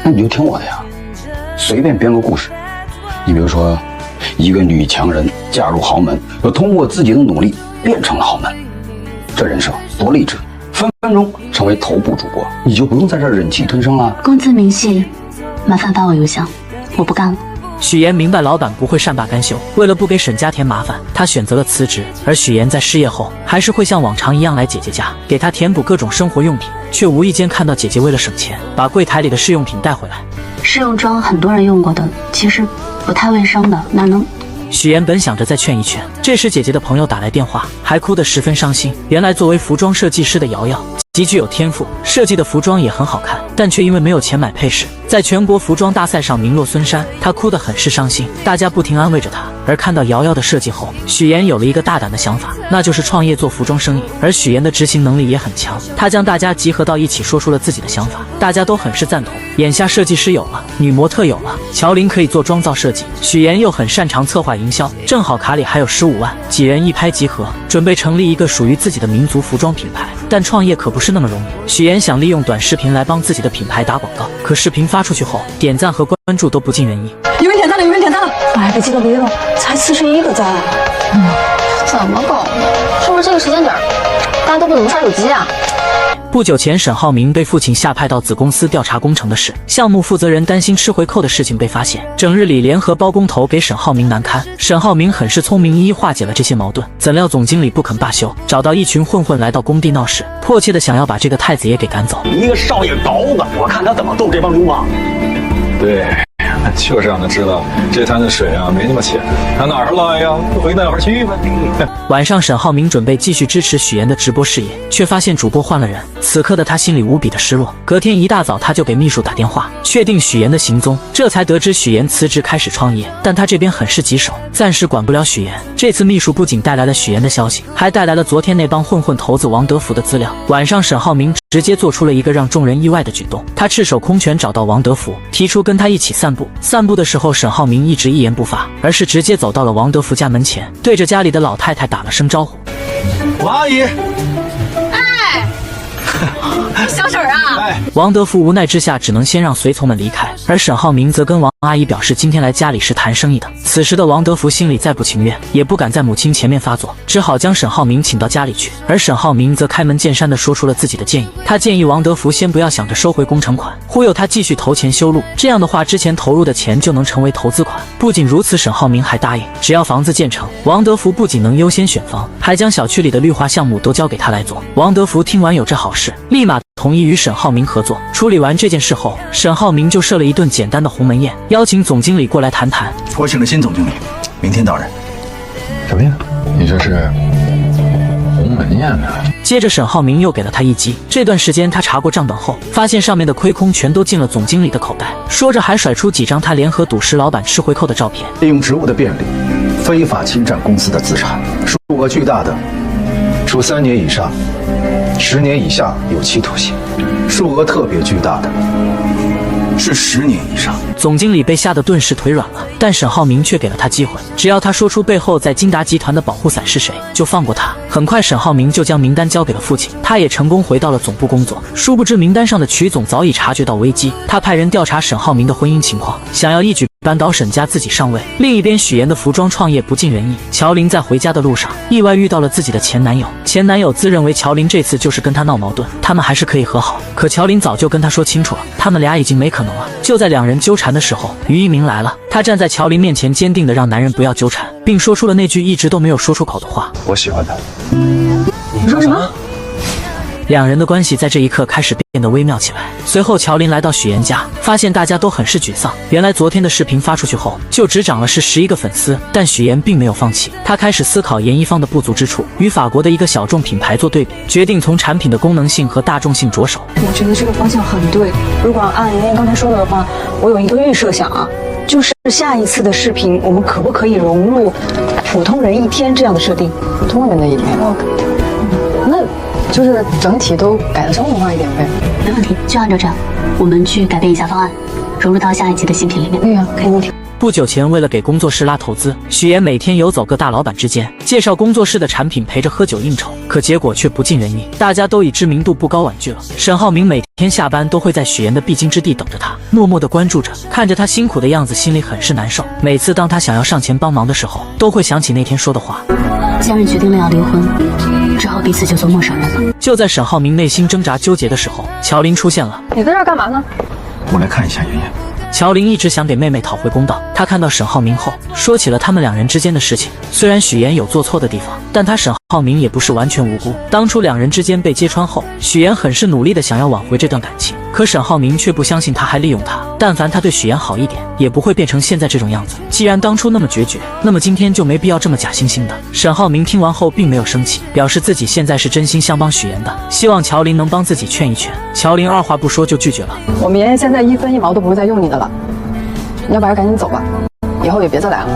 那你就听我的呀，随便编个故事。你比如说，一个女强人嫁入豪门，又通过自己的努力变成了豪门，这人设多励志，分分钟成为头部主播，你就不用在这儿忍气吞声了。工资明细，麻烦发我邮箱，我不干了。许妍明白老板不会善罢甘休，为了不给沈家添麻烦，她选择了辞职。而许妍在失业后，还是会像往常一样来姐姐家，给她填补各种生活用品，却无意间看到姐姐为了省钱，把柜台里的试用品带回来。试用装很多人用过的，其实不太卫生的，哪能？许妍本想着再劝一劝，这时姐姐的朋友打来电话，还哭得十分伤心。原来作为服装设计师的瑶瑶极具有天赋，设计的服装也很好看，但却因为没有钱买配饰，在全国服装大赛上名落孙山。她哭得很是伤心，大家不停安慰着她。而看到瑶瑶的设计后，许妍有了一个大胆的想法，那就是创业做服装生意。而许妍的执行能力也很强，她将大家集合到一起，说出了自己的想法，大家都很是赞同。眼下设计师有了，女模特有了，乔琳可以做妆造设计，许妍又很擅长策划营销，正好卡里还有15万，几人一拍即合，准备成立一个属于自己的民族服装品牌。但创业可不是那么容易，许妍想利用短视频来帮自己的品牌打广告，可视频发出去后，点赞和关注都不尽人意。有人点赞了，有人点赞了，哎，被激动了，才41个赞。怎么搞的？是不是这个时间点大家都不怎么刷手机啊？不久前，沈浩明被父亲下派到子公司调查工程的事，项目负责人担心吃回扣的事情被发现，整日里联合包工头给沈浩明难堪。沈浩明很是聪明，一一化解了这些矛盾。怎料总经理不肯罢休，找到一群混混来到工地闹事，迫切的想要把这个太子爷给赶走。一个少爷雹子，我看他怎么斗这帮流氓。对，就是让他知道这滩的水啊没那么浅，他哪儿来呀？回哪儿去吧。晚上，沈浩明准备继续支持许妍的直播事业，却发现主播换了人。此刻的他心里无比的失落。隔天一大早，他就给秘书打电话，确定许妍的行踪，这才得知许妍辞职开始创业。但他这边很是棘手，暂时管不了许妍。这次秘书不仅带来了许妍的消息，还带来了昨天那帮混混头子王德福的资料。晚上，沈浩明直接做出了一个让众人意外的举动，他赤手空拳找到王德福，提出跟他一起散步。散步的时候，沈浩明一直一言不发，而是直接走到了王德福家门前，对着家里的老太太打了声招呼：“王阿姨。”小婶儿啊！王德福无奈之下只能先让随从们离开，而沈浩明则跟王阿姨表示今天来家里是谈生意的。此时的王德福心里再不情愿，也不敢在母亲前面发作，只好将沈浩明请到家里去。而沈浩明则开门见山地说出了自己的建议，他建议王德福先不要想着收回工程款，忽悠他继续投钱修路，这样的话之前投入的钱就能成为投资款。不仅如此，沈浩明还答应，只要房子建成，王德福不仅能优先选房，还将小区里的绿化项目都交给他来做。王德福听完有这好事，立马同意与沈浩明合作。处理完这件事后，沈浩明就设了一顿简单的鸿门宴，邀请总经理过来谈谈。我请了新总经理，明天到任。什么呀？你这是鸿门宴呢？接着沈浩明又给了他一击。这段时间他查过账本后，发现上面的亏空全都进了总经理的口袋，说着还甩出几张他联合赌石老板吃回扣的照片。利用职务的便利，非法侵占公司的资产，数额巨大的，处3年以上10年以下有期徒刑；数额特别巨大的，是10年以上。总经理被吓得顿时腿软了，但沈浩明却给了他机会，只要他说出背后在金达集团的保护伞是谁，就放过他。很快，沈浩明就将名单交给了父亲，他也成功回到了总部工作。殊不知，名单上的曲总早已察觉到危机，他派人调查沈浩明的婚姻情况，想要一举扳倒沈家自己上位。另一边，许妍的服装创业不尽人意，乔琳在回家的路上意外遇到了自己的前男友，前男友自认为乔琳这次就是跟他闹矛盾，他们还是可以和好。可乔琳早就跟他说清楚了，他们俩已经没可能了。就在两人纠缠的时候，于一鸣来了，他站在乔琳面前，坚定地让男人不要纠缠，并说出了那句一直都没有说出口的话：我喜欢他。你说什么？两人的关系在这一刻开始变得微妙起来。随后，乔琳来到许妍家，发现大家都很是沮丧。原来昨天的视频发出去后，就只涨了11个粉丝，但许妍并没有放弃，她开始思考研一方的不足之处，与法国的一个小众品牌做对比，决定从产品的功能性和大众性着手。我觉得这个方向很对。如果按妍妍刚才说的话，我有一个预设想啊，就是下一次的视频，我们可不可以融入普通人一天这样的设定？普通人的一天，那就是整体都改得生活化一点呗。没问题，就按照这样，我们去改变一下方案，融入到下一期的新品里面。对呀，没问题。不久前，为了给工作室拉投资，许妍每天游走各大老板之间，介绍工作室的产品，陪着喝酒应酬，可结果却不尽人意，大家都以知名度不高婉拒了。沈浩明每天下班都会在许妍的必经之地等着他，默默地关注着，看着他辛苦的样子，心里很是难受。每次当他想要上前帮忙的时候，都会想起那天说的话：既然决定了要离婚，之后彼此就做陌生人了。就在沈浩明内心挣扎纠结的时候，乔琳出现了。你在这儿干嘛呢？我来看一下妍妍。乔琳一直想给妹妹讨回公道，她看到沈浩明后，说起了他们两人之间的事情。虽然许妍有做错的地方，但她沈浩明也不是完全无辜。当初两人之间被揭穿后，许妍很是努力的想要挽回这段感情，可沈浩明却不相信她还利用她。但凡他对许妍好一点，也不会变成现在这种样子。既然当初那么决绝，那么今天就没必要这么假惺惺的。沈浩明听完后并没有生气，表示自己现在是真心想帮许妍的，希望乔琳能帮自己劝一劝。乔琳二话不说就拒绝了。我们妍妍现在1分1毛都不会再用你的了，你要不然赶紧走吧，以后也别再来了。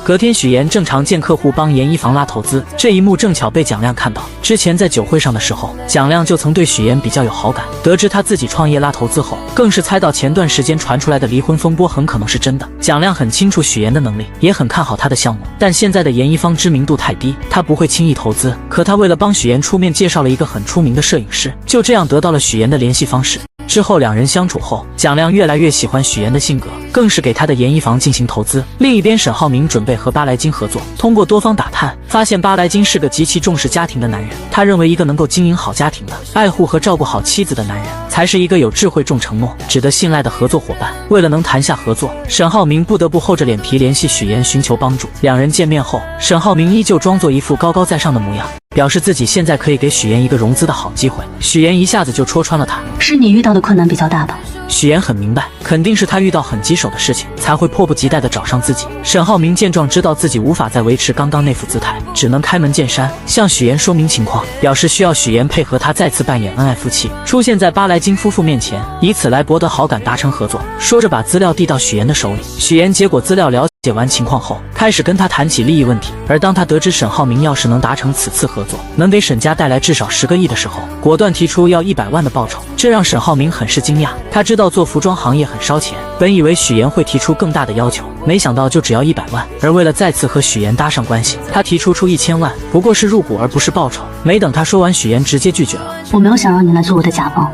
隔天，许妍正常见客户帮严一房拉投资，这一幕正巧被蒋亮看到。之前在酒会上的时候，蒋亮就曾对许妍比较有好感。得知他自己创业拉投资后，更是猜到前段时间传出来的离婚风波很可能是真的。蒋亮很清楚许妍的能力，也很看好他的项目，但现在的严一方知名度太低，他不会轻易投资。可他为了帮许妍出面介绍了一个很出名的摄影师，就这样得到了许妍的联系方式。之后两人相处后，蒋亮越来越喜欢许妍的性格，更是给他的严一房进行投资。另一边，沈浩明准备和巴莱金合作，通过多方打探，发现巴莱金是个极其重视家庭的男人。他认为一个能够经营好家庭的、爱护和照顾好妻子的男人，才是一个有智慧、重承诺、值得信赖的合作伙伴。为了能谈下合作，沈浩明不得不厚着脸皮联系许妍寻求帮助。两人见面后，沈浩明依旧装作一副高高在上的模样，表示自己现在可以给许妍一个融资的好机会。许妍一下子就戳穿了他：是你遇到的困难比较大吧？许妍很明白，肯定是他遇到很棘手的事情，才会迫不及待地找上自己。沈浩明见状，知道自己无法再维持刚刚那副姿态，只能开门见山向许妍说明情况，表示需要许妍配合他再次扮演恩爱夫妻，出现在巴莱金夫妇面前，以此来博得好感，达成合作。说着把资料递到许妍的手里。许妍接过资料，了解完情况后，开始跟他谈起利益问题。而当他得知沈浩明要是能达成此次合作，能给沈家带来至少10个亿的时候，果断提出要100万的报酬，这让沈浩明很是惊讶。他知道做服装行业很烧钱，本以为许妍会提出更大的要求，没想到就只要100万。而为了再次和许妍搭上关系，他提出1000万，不过是入股而不是报酬。没等他说完，许妍直接拒绝了。我没有想让你来做我的甲方，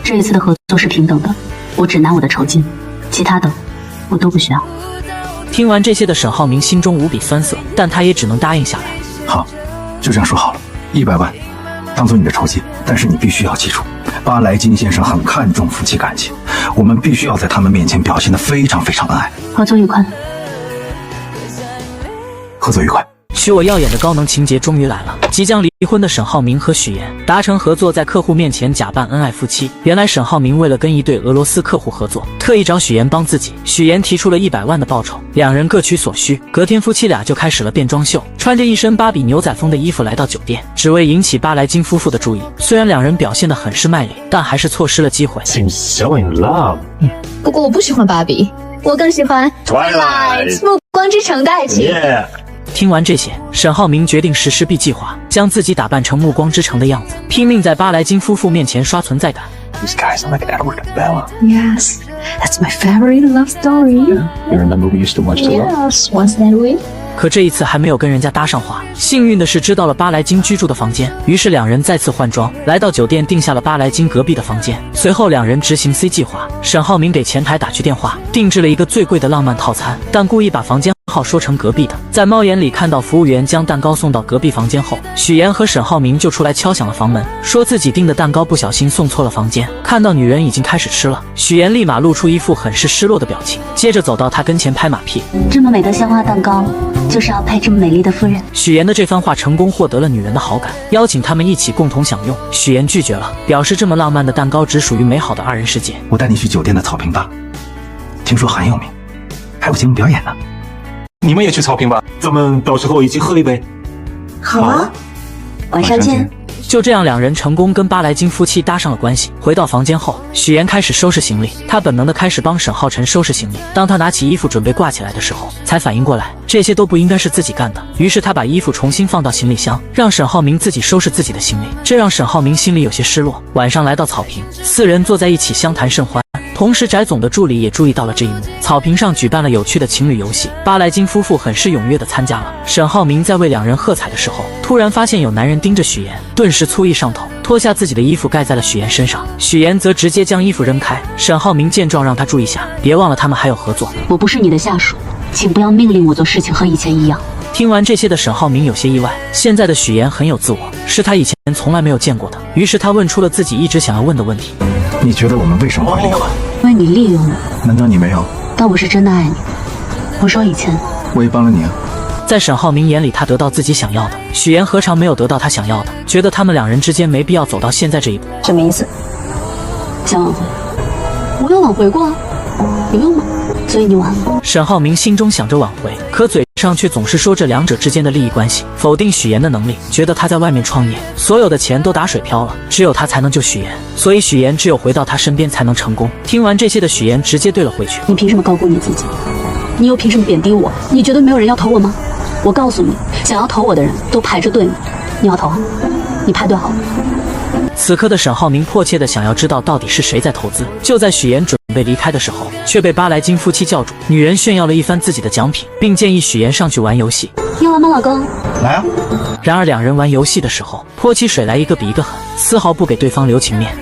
这一次的合作是平等的，我只拿我的酬金，其他的我都不需要。听完这些的沈浩明心中无比酸涩，但他也只能答应下来。好，就这样说好了，100万当做你的酬金，但是你必须要记住，巴莱金先生很看重夫妻感情，我们必须要在他们面前表现得非常非常恩爱。合作愉快。合作愉快。许我耀眼的高能情节终于来了。即将离婚的沈浩明和许妍达成合作，在客户面前假扮恩爱夫妻。原来沈浩明为了跟一对俄罗斯客户合作，特意找许妍帮自己。许妍提出了100万的报酬，两人各取所需。隔天夫妻俩就开始了变装秀，穿着一身芭比牛仔风的衣服来到酒店，只为引起巴莱金夫妇的注意。虽然两人表现得很是卖力，但还是错失了机会。Seems so in love。不过我不喜欢芭比，我更喜欢 Twilight 暮光之城的爱情。听完这些，沈浩明决定实施 B 计划，将自己打扮成暮光之城的样子，拼命在巴莱金夫妇面前刷存在感。These guys are like Edward and Bella. Yes, that's my favorite love story. You remember we used to watch together? Yes, wasn't that way? 可这一次还没有跟人家搭上话，幸运的是知道了巴莱金居住的房间，于是两人再次换装，来到酒店定下了巴莱金隔壁的房间。随后两人执行 C 计划，沈浩明给前台打去电话，定制了一个最贵的浪漫套餐，但故意把房间号说成隔壁的。在猫眼里看到服务员将蛋糕送到隔壁房间后，许妍和沈浩明就出来敲响了房门，说自己订的蛋糕不小心送错了房间。看到女人已经开始吃了，许妍立马露出一副很是失落的表情，接着走到他跟前拍马屁，这么美的鲜花蛋糕，就是要配这么美丽的夫人。许妍的这番话成功获得了女人的好感，邀请他们一起共同享用。许妍拒绝了，表示这么浪漫的蛋糕只属于美好的2人世界。我带你去酒店的草坪吧，听说很有名，还有节目表演呢。你们也去草坪吧，咱们到时候一起喝一杯。好啊，晚上见。就这样，两人成功跟巴莱金夫妻搭上了关系。回到房间后，许妍开始收拾行李，她本能的开始帮沈浩辰收拾行李。当她拿起衣服准备挂起来的时候，才反应过来这些都不应该是自己干的。于是她把衣服重新放到行李箱，让沈浩明自己收拾自己的行李，这让沈浩明心里有些失落。晚上来到草坪，4人坐在一起相谈甚欢。同时，翟总的助理也注意到了这一幕。草坪上举办了有趣的情侣游戏，巴莱金夫妇很是踊跃地参加了。沈浩明在为两人喝彩的时候，突然发现有男人盯着许妍，顿时醋意上头，脱下自己的衣服盖在了许妍身上。许妍则直接将衣服扔开。沈浩明见状，让他注意下，别忘了他们还有合作。我不是你的下属，请不要命令我做事情和以前一样。听完这些的沈浩明有些意外，现在的许妍很有自我，是他以前从来没有见过的。于是他问出了自己一直想要问的问题：你觉得我们为什么会离婚？因为你利用我。难道你没有？但我是真的爱你。我说以前我也帮了你啊。在沈浩明眼里，他得到自己想要的，许妍何尝没有得到他想要的？觉得他们两人之间没必要走到现在这一步。什么意思？想挽回？我有挽回过啊，有用吗？所以你挽了。沈浩明心中想着挽回，可嘴上却总是说这两者之间的利益关系，否定许妍的能力，觉得他在外面创业，所有的钱都打水漂了，只有他才能救许妍，所以许妍只有回到他身边才能成功。听完这些的许妍直接对了回去：你凭什么高估你自己？你又凭什么贬低我？你觉得没有人要投我吗？我告诉你，想要投我的人都排着队呢。你要投啊？你排队好了。此刻的沈浩明迫切地想要知道到底是谁在投资。就在许妍准备离开的时候，却被巴莱金夫妻叫住。女人炫耀了一番自己的奖品，并建议许妍上去玩游戏。要玩吗，老公？来啊！然而两人玩游戏的时候，泼起水来一个比一个狠，丝毫不给对方留情面。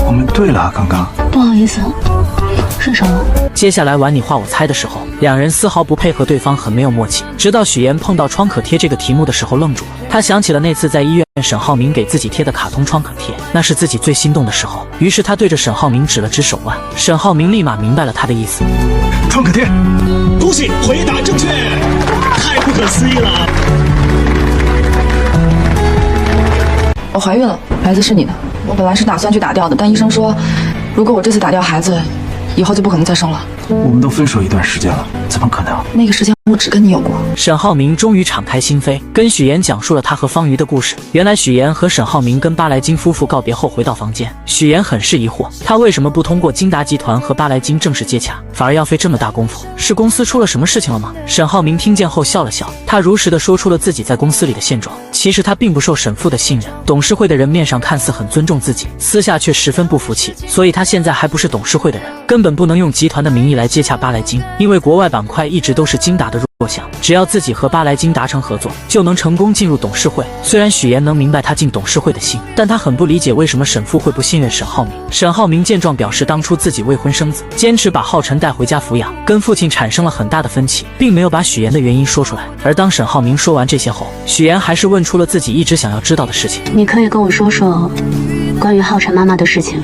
我们对了，刚刚。不好意思，睡着了。接下来玩你画我猜的时候，两人丝毫不配合对方，很没有默契。直到许妍碰到创可贴这个题目的时候愣住了，她想起了那次在医院沈浩明给自己贴的卡通创可贴，那是自己最心动的时候。于是她对着沈浩明指了指手腕，沈浩明立马明白了他的意思。创可贴，恭喜回答正确，太不可思议了。我怀孕了，孩子是你的。我本来是打算去打掉的，但医生说，如果我这次打掉孩子，以后就不可能再生了。我们都分手一段时间了，怎么可能？那个时间我只跟你有过。沈浩明终于敞开心扉，跟许妍讲述了他和方瑜的故事。原来许妍和沈浩明跟巴莱金夫妇告别后回到房间，许妍很是疑惑，他为什么不通过金达集团和巴莱金正式接洽，反而要费这么大功夫？是公司出了什么事情了吗？沈浩明听见后笑了笑，他如实的说出了自己在公司里的现状。其实他并不受沈父的信任，董事会的人面上看似很尊重自己，私下却十分不服气，所以他现在还不是董事会的人，根本不能用集团的名义来接洽巴莱金，因为国外板块一直都是金达的弱项，只要自己和巴莱金达成合作，就能成功进入董事会。虽然许妍能明白他进董事会的心，但他很不理解为什么沈父会不信任沈浩明。沈浩明见状表示，当初自己未婚生子，坚持把浩辰带回家抚养，跟父亲产生了很大的分歧，并没有把许妍的原因说出来。而当沈浩明说完这些后，许妍还是问出了自己一直想要知道的事情。你可以跟我说说关于浩辰妈妈的事情，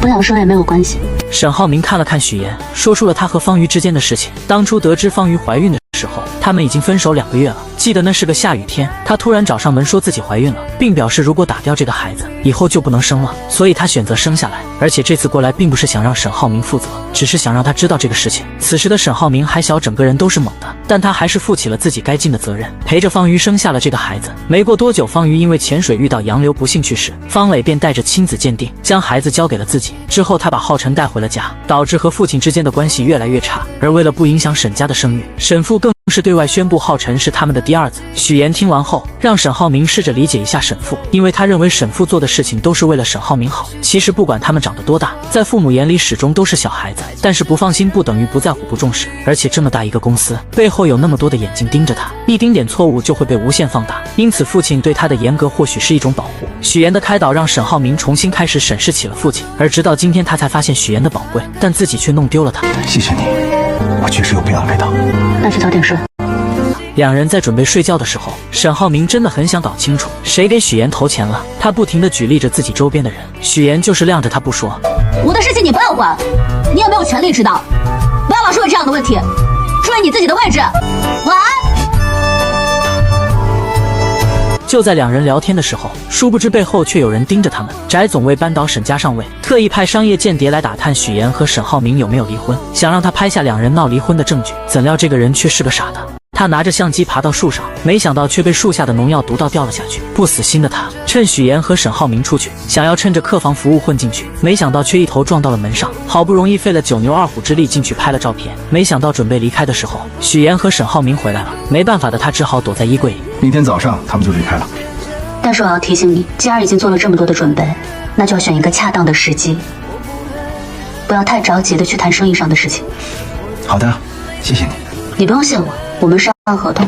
我想说也没有关系。沈浩明看了看许妍，说出了他和方瑜之间的事情。当初得知方瑜怀孕的时候，他们已经分手2个月了。记得那是个下雨天，她突然找上门说自己怀孕了，并表示如果打掉这个孩子，以后就不能生了，所以她选择生下来。而且这次过来并不是想让沈浩明负责，只是想让他知道这个事情。此时的沈浩明还小，整个人都是懵的，但他还是负起了自己该尽的责任，陪着方瑜生下了这个孩子。没过多久，方瑜因为潜水遇到洋流不幸去世，方磊便带着亲子鉴定将孩子交给了自己。之后他把浩辰带回了家，导致和父亲之间的关系越来越差。而为了不影响沈家的声誉，沈父更是对外宣布浩辰是他们的第二子。许岩听完后，让沈浩明试着理解一下沈父，因为他认为沈父做的事情都是为了沈浩明好。其实不管他们长得多大，在父母眼里始终都是小孩子，但是不放心不等于不在乎不重视。而且这么大一个公司，背后有那么多的眼睛盯着他，一丁点错误就会被无限放大。因此父亲对他的严格或许是一种保护。许岩的开导让沈浩明重新开始审视起了父亲，而直到今天他才发现许岩的宝贵，但自己却弄丢了他。谢谢你，我确实有被安慰到。那就早点睡。两人在准备睡觉的时候，沈浩明真的很想搞清楚谁给许岩投钱了。他不停地举例着自己周边的人，许岩就是晾着他不说。我的事情你不要管，你也没有权利知道。不要老是问这样的问题，注意你自己的位置。晚安。就在两人聊天的时候，殊不知背后却有人盯着他们。翟总为扳倒沈家上位，特意派商业间谍来打探许岩和沈浩明有没有离婚，想让他拍下两人闹离婚的证据。怎料这个人却是个傻的，他拿着相机爬到树上，没想到却被树下的农药毒到掉了下去。不死心的他趁许岩和沈浩明出去，想要趁着客房服务混进去，没想到却一头撞到了门上。好不容易费了9牛2虎之力进去拍了照片，没想到准备离开的时候，许岩和沈浩明回来了。没办法的他只好躲在衣柜里。明天早上他们就离开了。但是我要提醒你，既然已经做了这么多的准备，那就要选一个恰当的时机，不要太着急的去谈生意上的事情。好的，谢谢你。你不用谢我，我们是按合同。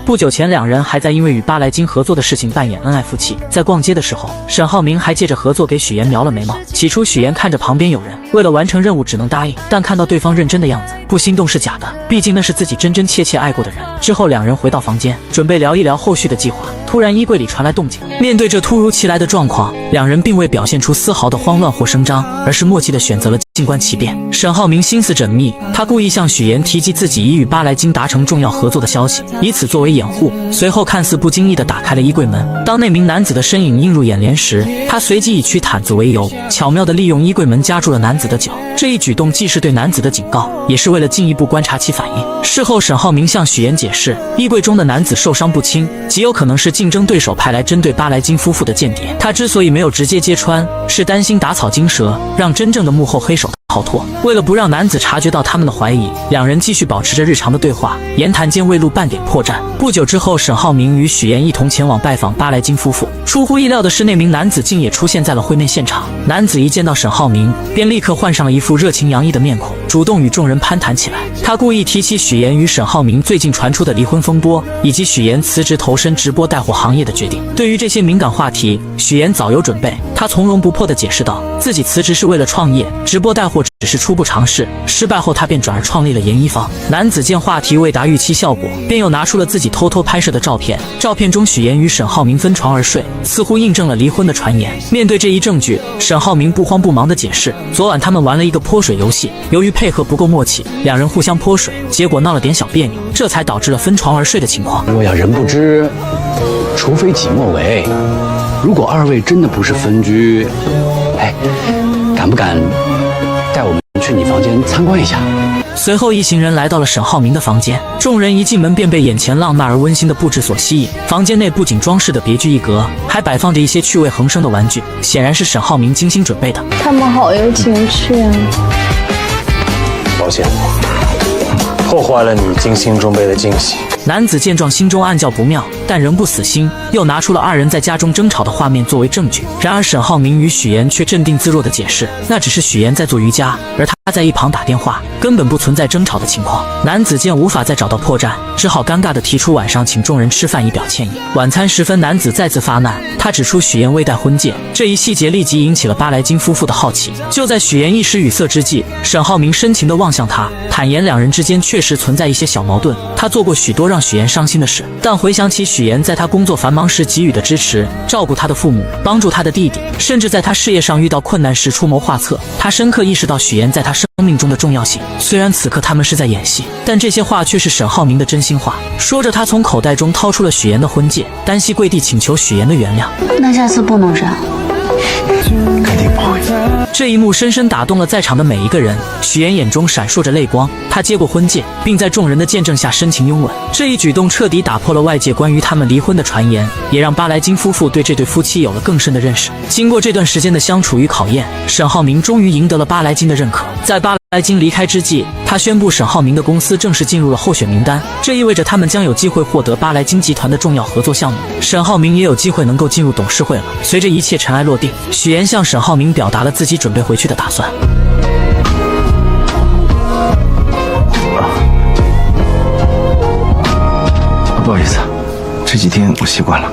不久前，两人还在因为与巴莱金合作的事情扮演恩爱夫妻。在逛街的时候，沈浩明还借着合作给许岩描了眉毛。起初，许岩看着旁边有人，为了完成任务只能答应，但看到对方认真的样子，不心动是假的，毕竟那是自己真真切切爱过的人。之后，两人回到房间，准备聊一聊后续的计划。突然，衣柜里传来动静。面对这突如其来的状况，两人并未表现出丝毫的慌乱或声张，而是默契地选择了静观其变。沈浩明心思缜密，他故意向许岩提及自己已与巴莱金达成重要合作的消息，以此作为掩护。随后看似不经意地打开了衣柜门。当那名男子的身影映入眼帘时，他随即以取毯子为由，巧妙地利用衣柜门夹住了男子的脚。这一举动既是对男子的警告，也是为了进一步观察其反应。事后，沈浩明向许岩解释，衣柜中的男子受伤不轻，极有可能是竞争对手派来针对巴莱金夫妇的间谍。他之所以没有直接揭穿，是担心打草惊蛇，让真正的幕后黑手逃脱。为了不让男子察觉到他们的怀疑，两人继续保持着日常的对话，言谈间未露半点破绽。不久之后，沈浩明与许岩一同前往拜访巴莱金夫妇。出乎意料的是，那名男子竟也出现在了会面现场。男子一见到沈浩明，便立刻换上了一副热情洋溢的面孔，主动与众人攀谈起来。他故意提起许岩与沈浩明最近传出的离婚风波，以及许岩辞职投身直播带货行业的决定。对于这些敏感话题，许岩早有准备，他从容不迫地解释道，自己辞职是为了创业，直播带货只是初步尝试，失败后他便转而创立了研一方。男子见话题未达预期效果，便又拿出了自己偷偷拍摄的照片。照片中许岩与沈浩明分床而睡，似乎印证了离婚的传言。面对这一证据，沈浩明不慌不忙地解释，昨晚他们玩了一个泼水游戏，由于配合不够默契，两人互相泼水，结果闹了点小别扭，这才导致了分床而睡的情况。若要人不知，除非己莫为。如果二位真的不是分居，敢不敢带我们去你房间参观一下？随后一行人来到了沈浩明的房间，众人一进门便被眼前浪漫而温馨的布置所吸引。房间内不仅装饰的别具一格，还摆放着一些趣味横生的玩具，显然是沈浩明精心准备的。他们好有情趣啊！抱歉，破坏了你精心准备的惊喜。男子见状，心中暗叫不妙，但仍不死心，又拿出了二人在家中争吵的画面作为证据。然而沈浩明与许岩却镇定自若地解释，那只是许岩在做瑜伽，而他在一旁打电话，根本不存在争吵的情况。男子见无法再找到破绽，只好尴尬地提出晚上请众人吃饭以表歉意。晚餐时分，男子再次发难，他指出许岩未戴婚戒，这一细节立即引起了巴莱金夫妇的好奇。就在许岩一时语塞之际，沈浩明深情地望向他，坦言两人之间确实存在一些小矛盾，他做过许多让许岩伤心的事，但回想起许岩在他工作繁忙时给予的支持，照顾他的父母，帮助他的弟弟，甚至在他事业上遇到困难时出谋划策，他深刻意识到许岩在他生命中的重要性。虽然此刻他们是在演戏，但这些话却是沈浩明的真心话。说着，他从口袋中掏出了许岩的婚戒，单膝跪地请求许岩的原谅。那下次不能这样。肯定不会。这一幕深深打动了在场的每一个人，许岩眼中闪烁着泪光，他接过婚戒，并在众人的见证下深情拥吻。这一举动彻底打破了外界关于他们离婚的传言，也让巴莱金夫妇对这对夫妻有了更深的认识。经过这段时间的相处与考验，沈浩明终于赢得了巴莱金的认可。在巴莱金离开之际，他宣布沈浩明的公司正式进入了候选名单，这意味着他们将有机会获得巴莱金集团的重要合作项目。沈浩明也有机会能够进入董事会了。随着一切尘埃落定，许岩向沈浩明表达了自己准备回去的打算。不好意思，这几天我习惯了。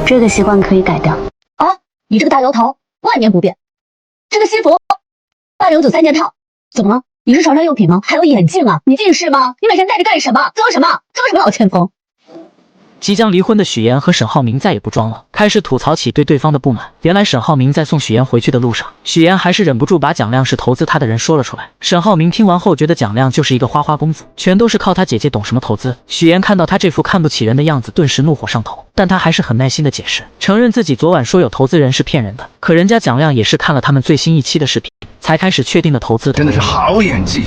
这个习惯可以改掉。啊，你这个大摇头，万年不变。这个西服809 3件套，怎么了？你是潮汕用品吗？还有眼镜啊？你近视吗？你每天戴着干什么？装什么？装什么老千锋？即将离婚的许岩和沈浩明再也不装了，开始吐槽起对对方的不满。原来沈浩明在送许岩回去的路上，许岩还是忍不住把蒋亮是投资他的人说了出来。沈浩明听完后觉得蒋亮就是一个花花公子，全都是靠他姐姐懂什么投资。许岩看到他这副看不起人的样子，顿时怒火上头，但他还是很耐心的解释，承认自己昨晚说有投资人是骗人的，可人家蒋亮也是看了他们最新一期的视频才开始确定了投资的。真的是好演技，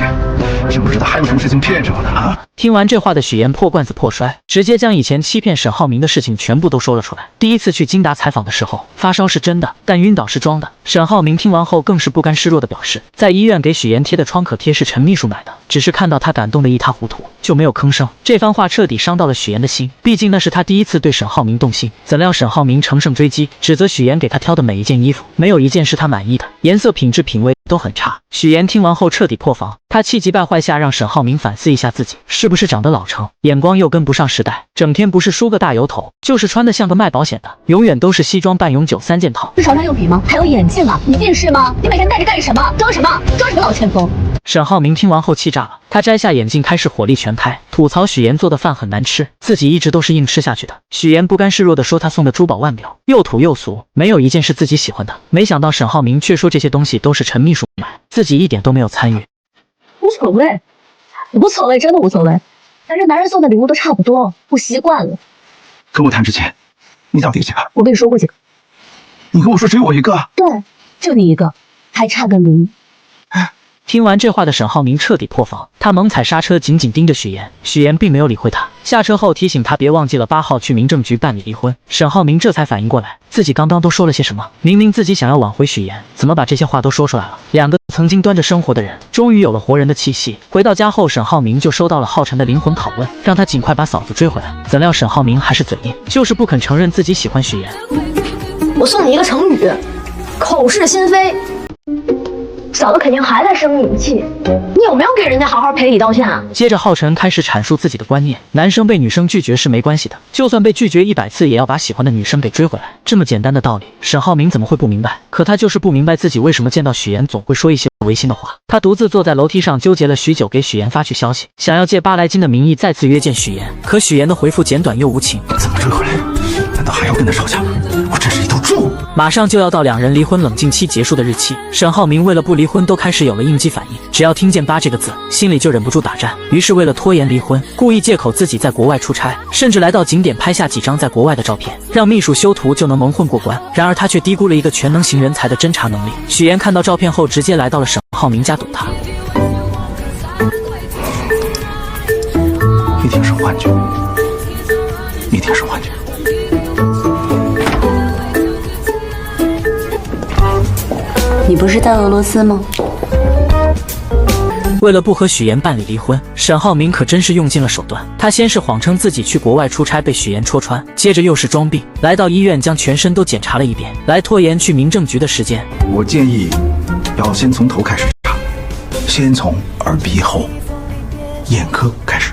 真不知道还有什么事情骗着我呢啊！听完这话的许岩破罐子破摔，直接将以前欺骗沈浩明的事情全部都说了出来。第一次去金达采访的时候，发烧是真的，但晕倒是装的。沈浩明听完后更是不甘示弱的表示，在医院给许岩贴的创可贴是陈秘书买的，只是看到他感动得一塌糊涂，就没有吭声。这番话彻底伤到了许岩的心，毕竟那是他第一次对沈浩明动心。怎料沈浩明乘胜追击，指责许岩给他挑的每一件衣服，没有一件是他满意的，颜色、品质、品味都很差。许岩听完后彻底破防，他气急败坏下让沈浩明反思一下自己是不是长得老成，眼光又跟不上时代，整天不是梳个大油头，就是穿得像个卖保险的，永远都是西装半永久3件套。是潮汕用品吗？还有眼镜啊？你近视吗？你每天戴着干什么？装什么？装什么老千锋？沈浩明听完后气炸了，他摘下眼镜开始火力全开，吐槽许岩做的饭很难吃，自己一直都是硬吃下去的。许岩不甘示弱地说他送的珠宝腕表又土又俗，没有一件是自己喜欢的。没想到沈浩明却说这些东西都是陈秘书买，自己一点都没有参与。无所谓，无所谓，真的无所谓。反正男人送的礼物都差不多，我习惯了。跟我谈之前，你到底几个？我跟你说过几个？你跟我说只有我一个？对，就你一个，还差个0。听完这话的沈浩明彻底破防，他猛踩刹车，紧紧盯着许岩。许岩并没有理会他，下车后提醒他别忘记了8号去民政局办理离婚。沈浩明这才反应过来，自己刚刚都说了些什么。明明自己想要挽回许岩，怎么把这些话都说出来了？两个曾经端着生活的人，终于有了活人的气息。回到家后，沈浩明就收到了浩辰的灵魂拷问，让他尽快把嫂子追回来。怎料沈浩明还是嘴硬，就是不肯承认自己喜欢许岩。我送你一个成语，口是心非。嫂子肯定还在生你的气，你有没有给人家好好赔礼道歉啊？接着浩辰开始阐述自己的观念，男生被女生拒绝是没关系的，就算被拒绝100次也要把喜欢的女生给追回来，这么简单的道理，沈浩明怎么会不明白？可他就是不明白自己为什么见到许岩总会说一些违心的话。他独自坐在楼梯上纠结了许久，给许岩发去消息，想要借巴莱金的名义再次约见许岩，可许岩的回复简短又无情。怎么追回来？难道还要跟他吵架？我真是一头猪！马上就要到两人离婚冷静期结束的日期，沈浩明为了不离婚都开始有了应激反应，只要听见8这个字，心里就忍不住打颤。于是为了拖延离婚，故意借口自己在国外出差，甚至来到景点拍下几张在国外的照片，让秘书修图就能蒙混过关。然而他却低估了一个全能型人才的侦查能力。许岩看到照片后，直接来到了沈浩明家堵他。一定是幻觉，一定是幻觉。你不是在俄罗斯吗？为了不和许岩办理离婚，沈浩明可真是用尽了手段。他先是谎称自己去国外出差被许岩戳穿，接着又是装病，来到医院将全身都检查了一遍，来拖延去民政局的时间。我建议要先从头开始查，先从耳鼻喉。眼科开始。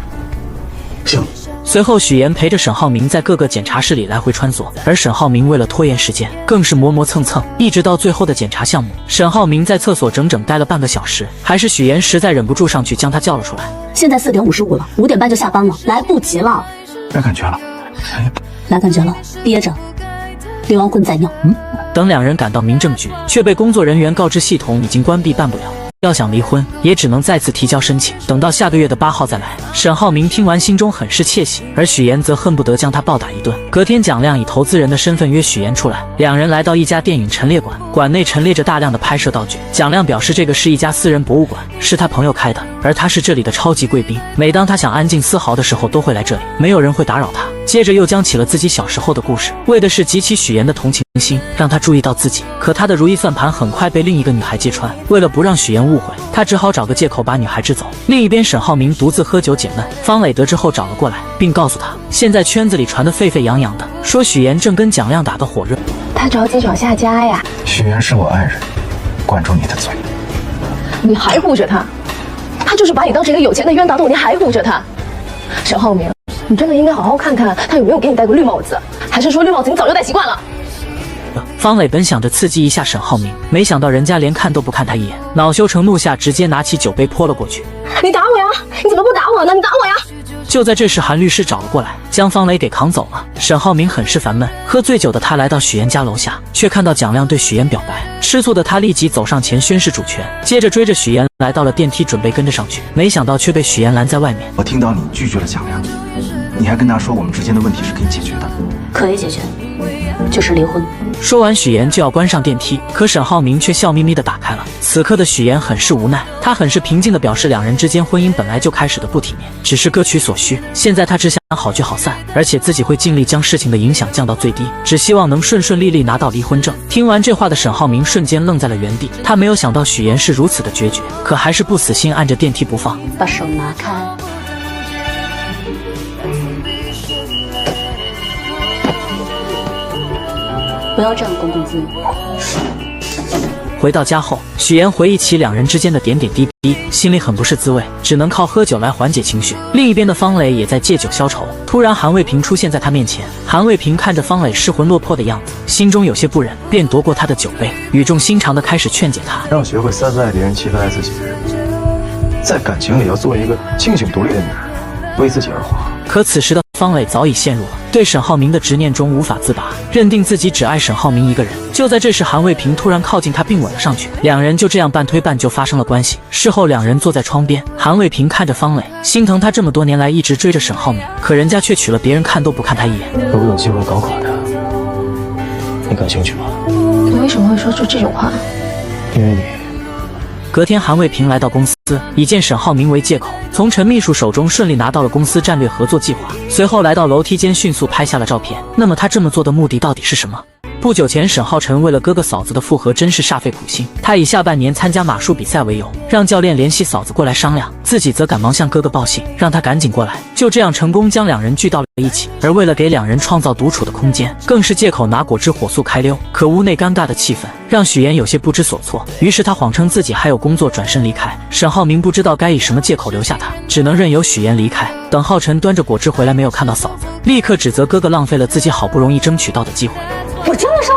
行。随后，许岩陪着沈浩明在各个检查室里来回穿梭，而沈浩明为了拖延时间，更是磨磨蹭蹭，一直到最后的检查项目，沈浩明在厕所整整待了半个小时，还是许岩实在忍不住上去将他叫了出来。现在4点55了，5点半就下班了，来不及了。来感觉了，来感觉了，憋着，离完婚再尿。等两人赶到民政局，却被工作人员告知系统已经关闭，办不了。要想离婚，也只能再次提交申请，等到下个月的8号再来。沈浩明听完，心中很是窃喜，而许岩则恨不得将他暴打一顿。隔天，蒋亮以投资人的身份约许岩出来，两人来到一家电影陈列馆，馆内陈列着大量的拍摄道具。蒋亮表示，这个是一家私人博物馆，是他朋友开的，而他是这里的超级贵宾。每当他想安静丝毫的时候，都会来这里，没有人会打扰他。接着又讲起了自己小时候的故事，为的是激起许岩的同情心，让他注意到自己。可他的如意算盘很快被另一个女孩揭穿，为了不让许岩误会，他只好找个借口把女孩支走。另一边，沈浩明独自喝酒解闷，方磊得知后找了过来，并告诉他，现在圈子里传得沸沸扬扬的，说许岩正跟蒋亮打得火热，他着急找下家呀。许岩是我爱人，管住你的嘴。你还护着他，他就是把你当成一个有钱的冤大头，你还护着他。沈浩明，你真的应该好好看看他有没有给你戴过绿帽子，还是说绿帽子你早就戴习惯了。方磊本想着刺激一下沈浩明，没想到人家连看都不看他一眼，恼羞成怒下，直接拿起酒杯泼了过去。你打我呀！你怎么不打我呢？你打我呀！就在这时，韩律师找了过来，将方磊给扛走了。沈浩明很是烦闷，喝醉酒的他来到许岩家楼下，却看到蒋亮对许岩表白。吃醋的他立即走上前宣示主权，接着追着许岩来到了电梯，准备跟着上去，没想到却被许岩拦在外面。我听到你拒绝了蒋亮，你还跟他说我们之间的问题是可以解决的。可以解决，就是离婚。说完，许岩就要关上电梯，可沈浩明却笑眯眯地打开了。此刻的许岩很是无奈，他很是平静地表示，两人之间婚姻本来就开始的不体面，只是各取所需。现在他只想好聚好散，而且自己会尽力将事情的影响降到最低，只希望能顺顺利利拿到离婚证。听完这话的沈浩明瞬间愣在了原地，他没有想到许岩是如此的决绝，可还是不死心按着电梯不放。把手拿开。不要占公共资源。回到家后，许岩回忆起两人之间的点点滴滴，心里很不是滋味，只能靠喝酒来缓解情绪。另一边的方磊也在借酒消愁。突然，韩卫平出现在他面前。韩卫平看着方磊失魂落魄的样子，心中有些不忍，便夺过他的酒杯，语重心长地开始劝解他，要学会3次爱别人，7次爱自己，在感情里要做一个清醒独立的女人，为自己而活。可此时的方磊早已陷入了对沈浩明的执念中无法自拔，认定自己只爱沈浩明一个人。就在这时，韩卫平突然靠近他并吻了上去，两人就这样半推半就发生了关系。事后两人坐在窗边，韩卫平看着方磊，心疼他这么多年来一直追着沈浩明，可人家却娶了别人，看都不看他一眼。如果有机会搞垮他，你感兴趣吗？你为什么会说出这种话？因为你。隔天，韩卫平来到公司，以见沈浩明为借口，从陈秘书手中顺利拿到了公司战略合作计划。随后来到楼梯间，迅速拍下了照片。那么他这么做的目的到底是什么？不久前，沈浩辰为了哥哥嫂子的复合，真是煞费苦心。他以下半年参加马术比赛为由，让教练联系嫂子过来商量，自己则赶忙向哥哥报信，让他赶紧过来。就这样成功将两人聚到了一起。而为了给两人创造独处的空间，更是借口拿果汁火速开溜。可屋内尴尬的气氛让许岩有些不知所措，于是他谎称自己还有工作，转身离开。沈浩明不知道该以什么借口留下他，只能任由许岩离开。等浩辰端着果汁回来，没有看到嫂子，立刻指责哥哥浪费了自己好不容易争取到的机会。我真的是